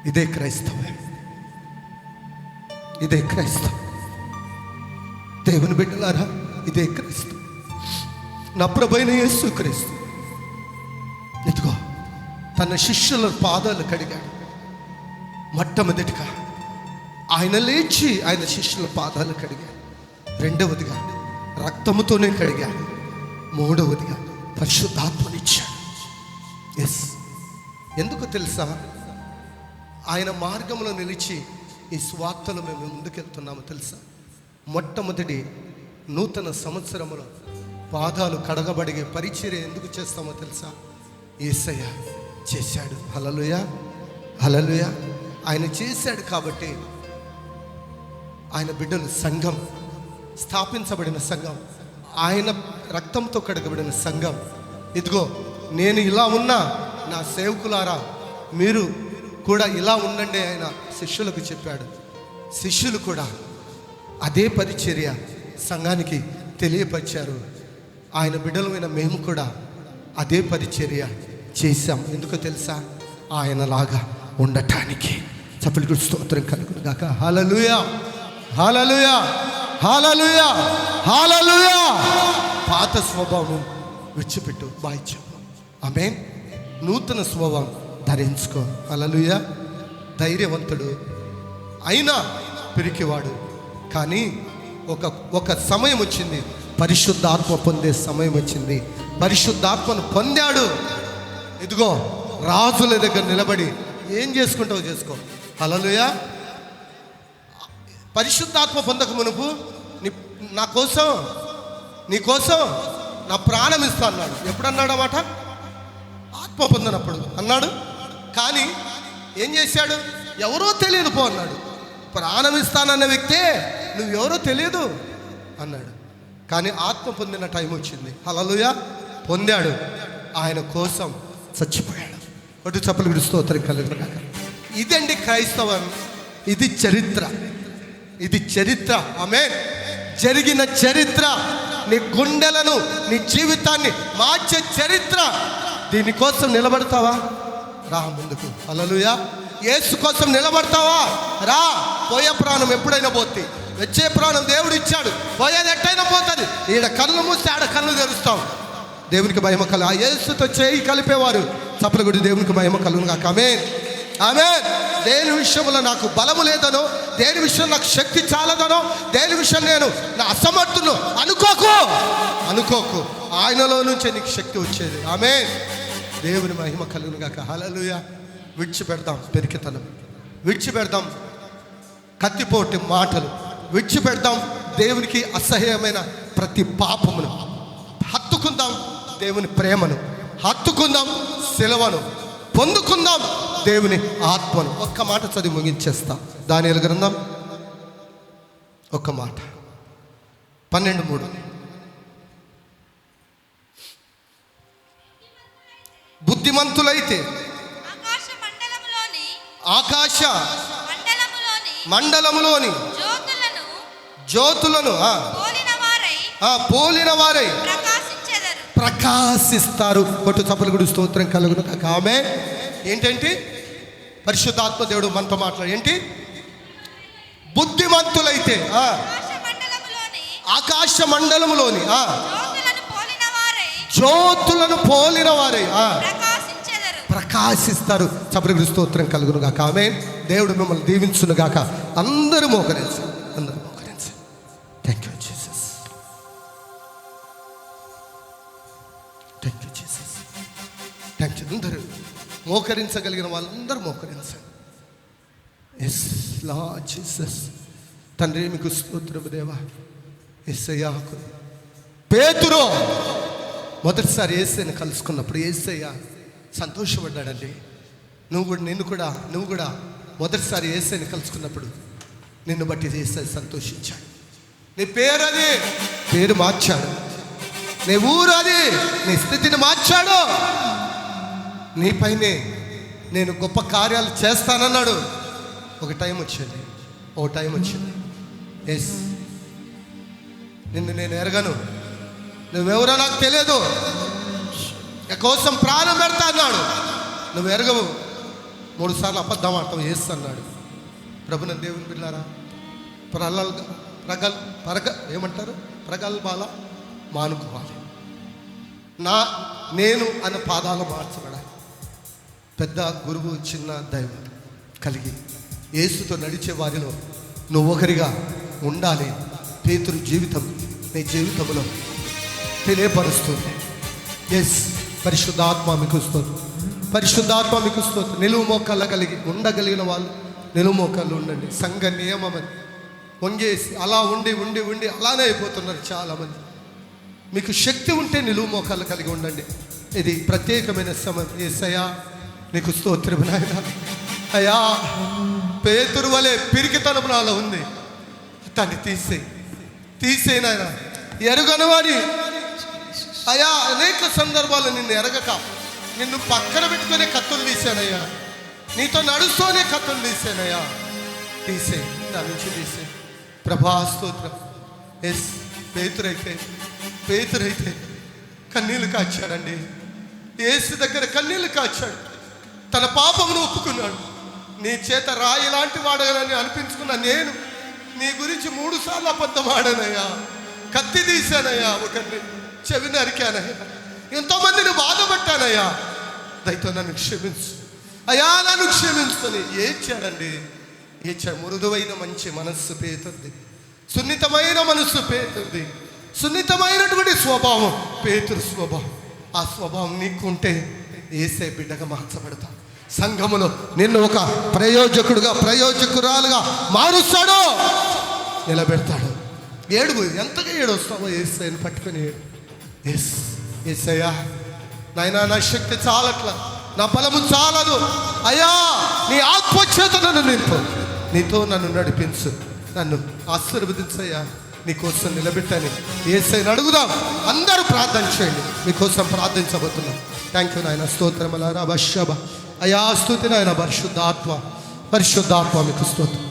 A: ఇదే క్రైస్తవ్యం, ఇదే క్రైస్తవం. దేవుని బిడ్డలారా, ఇదే క్రైస్తవం. నా ప్రభువైన యేసు క్రీస్తు ఇదిగో తన శిష్యుల పాదాలు కడిగాడు. మొట్టమొదటిగా ఆయన లేచి ఆయన శిష్యుల పాదాలు కడిగాడు. రెండవదిగా రక్తముతోనే కడిగాడు. మూడవదిగా పరిశుద్ధాత్మనిచ్చాడు. ఎస్, ఎందుకు తెలుసా? ఆయన మార్గంలో నిలిచి ఈ స్వార్థలో మేము ముందుకెళ్తున్నామో తెలుసా? మొట్టమొదటి నూతన సంవత్సరంలో పాదాలు కడగబడిగే పరిచర్య ఎందుకు చేస్తామో తెలుసా? యేసయ్య చేశాడు. హల్లెలూయా, హల్లెలూయా. ఆయన చేశాడు కాబట్టి ఆయన బిడ్డలు సంఘం, స్థాపించబడిన సంఘం, ఆయన రక్తంతో కడగబడిన సంఘం. ఇదిగో నేను ఇలా ఉన్నా, నా సేవకులారా మీరు కూడా ఇలా ఉండండి ఆయన శిష్యులకు చెప్పాడు. శిష్యులు కూడా అదే పరిచర్య సంఘానికి తెలియపరిచారు. ఆయన బిడ్డలమైన మేము కూడా అదే పరిచర్య చేశాం. ఎందుకో తెలుసా? ఆయనలాగా ఉండటానికి. చప్పటి స్తోత్రం కలుగును గాక. హల్లెలూయా, హల్లెలూయా, హల్లెలూయా, హల్లెలూయా. పాత స్వభావం విడిచిపెట్టు, బాయ్చు. ఆమేన్. నూతన స్వభావం ధరించుకో. హల్లెలూయా. ధైర్యవంతుడు అయినా పిరికివాడు, కానీ ఒక సమయం వచ్చింది, పరిశుద్ధాత్మ పొందే సమయం వచ్చింది. పరిశుద్ధాత్మను పొందాడు. ఇదిగో రాజుల దగ్గర నిలబడి ఏం చేసుకుంటావో చేసుకో. హల్లెలూయా. పరిశుద్ధాత్మ పొందక మునుపు నా కోసం, నీ కోసం నా ప్రాణం ఇస్తా అన్నాడు. ఎప్పుడన్నాడు అన్నమాట? ఆత్మ పొందినప్పుడు అన్నాడు. కానీ ఏం చేశాడు? ఎవరో తెలియదు పో అన్నాడు. ప్రాణం ఇస్తానన్న వ్యక్తే నువ్వెవరో తెలియదు అన్నాడు. కానీ ఆత్మ పొందిన టైం వచ్చింది. హల్లెలూయా. పొందాడు. ఆయన కోసం చచ్చిపోయాడు. ఒట్టు చప్పలు విడుస్తూ స్తోత్రం కలుగును గాక. ఇదండి క్రైస్తవం. ఇది చరిత్ర. ఇది చరిత్ర. ఆమేన్. జరిగిన చరిత్ర, నీ గుండెలను, నీ జీవితాన్ని మార్చే చరిత్ర. దీనికోసం నిలబడతావా? రా ముందుకు. హల్లెలూయా. యేసు కోసం నిలబడతావా? రా. పోయే ప్రాణం ఎప్పుడైనా పోతుంది, వచ్చే ప్రాణం దేవుడు ఇచ్చాడు. పోయేది ఎట్టయినా పోతుంది. ఈడ కళ్ళు మూస్తే ఆడ కళ్ళు తెరుస్తాం. దేవునికి మహిమ కలు. ఆ యేసుతో చేయి కలిపేవారు చప్పలు కొట్టి దేవునికి మహిమ కలుగును గాక. ఆమేన్. ఆమేన్. దేని విషయంలో నాకు బలము లేదనో, దేని విషయం నాకు శక్తి చాలదనో, దేని విషయం నేను నా అసమర్థును అనుకోకు. ఆయనలో నుంచే నీకు శక్తి వచ్చేది. ఆమేన్. దేవుని మహిమ కలుగును గాక. హల్లెలూయా. విడిచిపెడదాం పెరికితనం, విడిచిపెడదాం కత్తిపోటి మాటలు, విడిచిపెడదాం దేవునికి అసహ్యమైన ప్రతి పాపమును. హత్తుకుందాం దేవుని ప్రేమను, హత్తుకుందాం సిలువను, పొందుకుందాం దేవుని ఆత్మను. ఒక్క మాట చదివి ముగించేస్తాం. దానియేలు గ్రంథం ఒక్క మాట 12:3. బుద్ధిమంతులైతే ఆకాశ మండలములోని జ్యోతులను పోలిన వారై ప్రకాశిస్తారు. కొట్టు చప్పలు గుడి స్తోత్రం కలుగును కాక. ఆమేన్. ఏంటంటే పరిశుద్ధాత్మ దేవుడు మనతో మాట్లాడు. ఏంటి? బుద్ధిమంతులైతే ఆకాశ మండలములోని జ్యోతులను పోలిన వారై ప్రకాశిస్తారు. చప్పలు గుడి స్తోత్రం కలుగును గాక. ఆమేన్. దేవుడు మిమ్మల్ని దీవించును గాక. అందరూ మోకరించండి. Thank you Jesus. Thank you Jesus. Thank you. అందరూ మోకరించగలిగిన వాళ్ళందరూ మోకరించండి. Yes lord Jesus. తండ్రి మీకు స్తోత్రము దేవా. యేసయ్యా. పేతురు మొదటిసారి యేసయ్యను కలుసుకున్నప్పుడు యేసయ్య సంతోషపడ్డాడండి. నువ్వు కూడా మొదటిసారి యేసయ్యను కలుసుకున్నప్పుడు నిన్ను బట్టి యేసయ్య సంతోషించాడు. నీ పేరు అది, పేరు మార్చాడు. నీ ఊరు అది, నీ స్థితిని మార్చాడు. నీపైనే నేను గొప్ప కార్యాలు చేస్తానన్నాడు. ఒక టైం వచ్చింది. ఎస్, నిన్ను నేను ఎరగను, నువ్వెవరో నాకు తెలియదు, కోసం ప్రాణం పెడతా అన్నాడు. నువ్వు ఎరగవు. 3 సార్లు అబద్ధం ఆడతావు యేసు అన్నాడు. ప్రభుని దేవుని బిడ్డలారా, ప్రగల్భాల మానుకోవాలి. నేను అనే పాదాలు మార్చబడాలి. పెద్ద గురువు, చిన్న దైవం కలిగి యేసుతో నడిచే వారిలో నువ్వు ఒకరిగా ఉండాలి. పేతురు జీవితం నీ జీవితంలో తెలియపరుస్తుంది. ఎస్, పరిశుద్ధాత్మ మీకు స్తోత్రం. నిలువు మోకాళ్ళ కలిగి ఉండగలిగిన వాళ్ళు నిలువు మోకాళ్ళు ఉండండి. సంఘ నియమం అది. వంగేసి అలా ఉండి అలానే అయిపోతున్నారు చాలామంది. మీకు శక్తి ఉంటే నిలువు మోకాళ్ళు కలిగి ఉండండి. ఇది ప్రత్యేకమైన సమయం. యేసయ్యా నీకు స్తోత్రం నాయనా. అయ్యా, పేతురు వలె పిరికితనం నాలో ఉంది, దాన్ని తీసేయి నాయనా. ఎరుగనవాడి అయ్యా, అనేక సందర్భాలు నిన్ను ఎరగక నిన్ను పక్కన పెట్టుకునే కత్తులు తీసానయ్యా, నీతో నడుస్తూనే కత్తులు తీసానయ్యా. తీసేయి, దాని నుంచి తీసేయి ప్రభా. స్తోత్రం. ఎస్, పేతురైతే కన్నీళ్ళు కాచాడండి. యేసు దగ్గర కన్నీళ్ళు కాచాడు. తన పాపమును ఒప్పుకున్నాడు. నీ చేత రాయి లాంటి వాడగలని అనిపించుకున్న నేను నీ గురించి 3 సార్లు అబద్ధం ఆడానయ్యా, కత్తి తీశానయ్యా, ఒకరిని చెవి నరికానయ్యా, ఎంతోమందిని బాధపట్టానయ్యా, దయతో నన్ను క్షమించు అయ్యా, నన్ను క్షమించుని ఏడ్చాడండి. మృదువైన మంచి మనస్సు పేతుర్ది, సున్నితమైన మనస్సు పేతుర్ది, సున్నితమైనటువంటి స్వభావం పేతురు స్వభావం. ఆ స్వభావం నీకుంటే యేసే బిడ్డగా మార్చబడతా. సంఘములో నిన్ను ఒక ప్రయోజకురాలుగా మారుస్తాడు, నిలబెడతాడు. ఎంతగా ఏడొస్తావో యేసయ్యను పట్టుకుని ఏడు. యేసయ్యా నాయనా, నా శక్తి చాలట్లా, నా బలము చాలదు అయ్యా, నీ ఆత్మచేత నన్ను నింపు, నీతో నన్ను నడిపించు, నన్ను ఆశీర్వదించయ్యా, నీకోసం నిలబెట్టని యేసయ్యను అడుగుదాం. అందరూ ప్రార్థన చేయండి. మీకోసం ప్రార్థించబోతున్నాం. థ్యాంక్ యూ నాయన. స్తోత్రమలారా బషబ అయ్యా, స్తుతి నాయన. పరిశుద్ధాత్మ మీకు స్తోత్రం.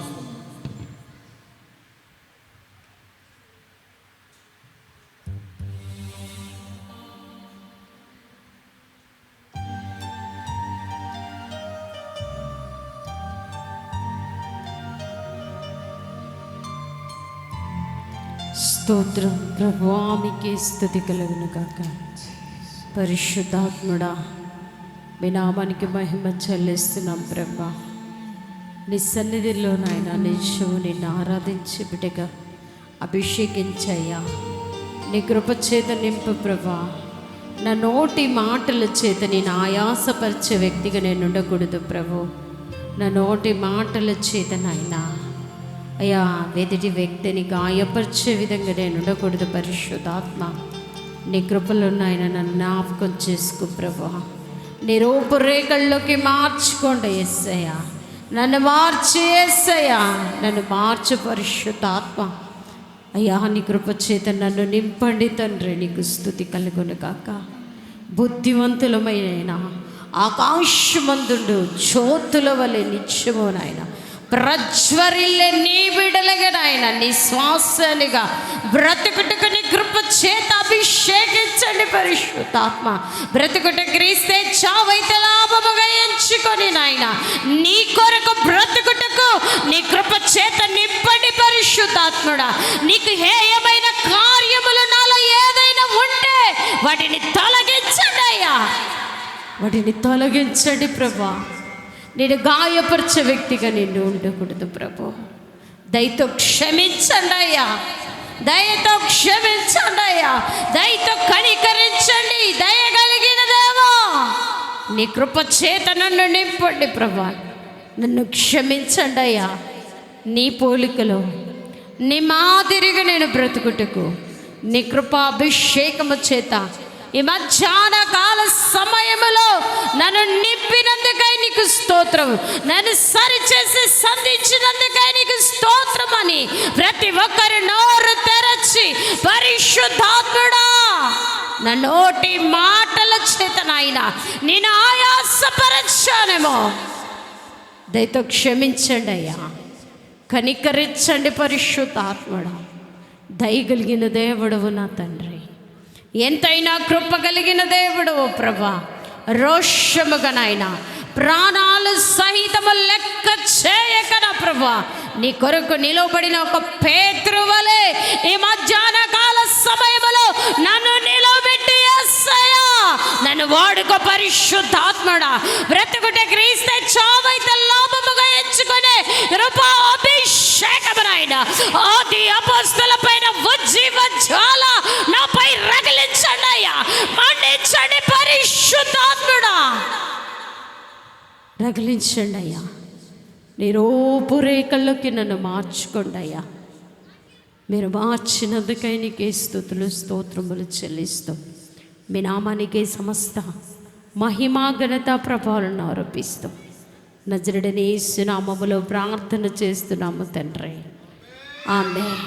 B: స్తోత్రం ప్రభువానికి స్తుతి కలుగును గాక. పరిశుద్ధాత్ముడా, మీ నామానికి మహిమ చెల్లిస్తున్నాం ప్రభా. నీ సన్నిధిలో నాయన నిత్యము నిన్ను ఆరాధించి బిడ్డగా అభిషేకించయ్యా. నీ కృప చేత నింపు ప్రభా. నా నోటి మాటల చేత నేను ఆయాసపరిచే వ్యక్తిగా నేను ఉండకూడదు ప్రభు. నా నోటి మాటల చేత నాయన అయ్యా ఎదుటి వ్యక్తిని గాయపరిచే విధంగా నేను ఉండకూడదు. పరిశుద్ధాత్మ, నీ కృపలో నాయన నన్ను జ్ఞాపకం చేసుకో ప్రభా. నీ రూపురేఖల్లోకి మార్చుకోండి యేసయ్యా. నన్ను మార్చి యేసయ్యా, నన్ను మార్చు పరిశుద్ధాత్మ. అయ్యా నీ కృప చేత నన్ను నింపండి తండ్రి. నీకు స్తుతి కలుగును గాక. బుద్ధివంతులమైన ఆకాశమందుండు జ్యోతుల వలె నిత్యము నాయన ప్రజ్వరిల్లే నీ బిడలుగా నాయన నీ శ్వాసలుగా బ్రతుకుటకు నీ కృప చేత అభిషేకించండి పరిశుద్ధాత్మ. బ్రతుకుట క్రీస్తే చావైతే లాభముగా ఎంచుకొని నాయన నీ కొరకు బ్రతుకుటకు నీ కృప చేత నింపండి పరిశుద్ధాత్ముడా. నీకు హేయమైన కార్యములు నాలో ఏదైనా ఉంటే వాటిని తొలగించండి అయ్యా, వాటిని తొలగించండి ప్రభా. నేను గాయపరిచే వ్యక్తిగా నిన్ను ఉండకూడదు ప్రభు. దయతో క్షమించండి అయ్యా, దయతో క్షమించండి అయ్యా, దయతో కనికరించండి. దయ కలిగిన దేవా, నీ కృప చేత నన్ను నింపండి ప్రభా. నన్ను క్షమించండి అయ్యా. నీ పోలికలో నీ మాదిరిగా నేను బ్రతుకుటకు నీ కృపాభిషేకము చేత ఈ మధ్యాహ్న కాల సమయములో నన్ను నింపినందుకై నీకు స్తోత్రం. నన్ను సరిచేసి సంధించినందుకై నీకు స్తోత్రం అని ప్రతి ఒక్కరి నోరు తెరచి పరిశుద్ధాత్ముడా నా నోటి మాటల చేత నాయన నేను ఆయాసపరచానేమో, దయతో క్షమించండి అయ్యా, కనికరించండి పరిశుద్ధాత్ముడా. దయగలిగిన దేవుడవు నా తండ్రి, ఎంతైనా కృప కలిగిన దేవుడు ప్రభా. రోషముగా నాయన ప్రాణాలు సహితము లెక్క చేయకనా ప్రభా నీ కొరకు నిలవబడిన ఒక పేతురు వలె ఈ మధ్యాహ్న కాల సమయములో నన్ను నిలవబెట్టి యేసయ్యా నన్ను వాడుకో పరిశుద్ధాత్ముడా. బ్రతుకుటే క్రీస్తే చావైతే లాభముగా ఎంచుకునే కృపా అభిషేకమునైన ఆది అపోస్తలుల పైన ఉజ్జీవ జ్వాల నాపై రగిలించండి అయ్యా, మండించండి పరిశుద్ధాత్ముడా, రగిలించండి అయ్యా. నీ రూపురేఖల్లోకి నన్ను మార్చుకోండి అయ్యా. మీరు మార్చినందుకై నీకే స్తుతులు స్తోత్రములు చెల్లిస్తాం. మీ నామానికే సమస్త మహిమా ఘనత ప్రభావాలను ఆరోపిస్తాం. నజరుడైన యేసు నామములో ప్రార్థన చేస్తున్నాము తండ్రి. ఆమేన్.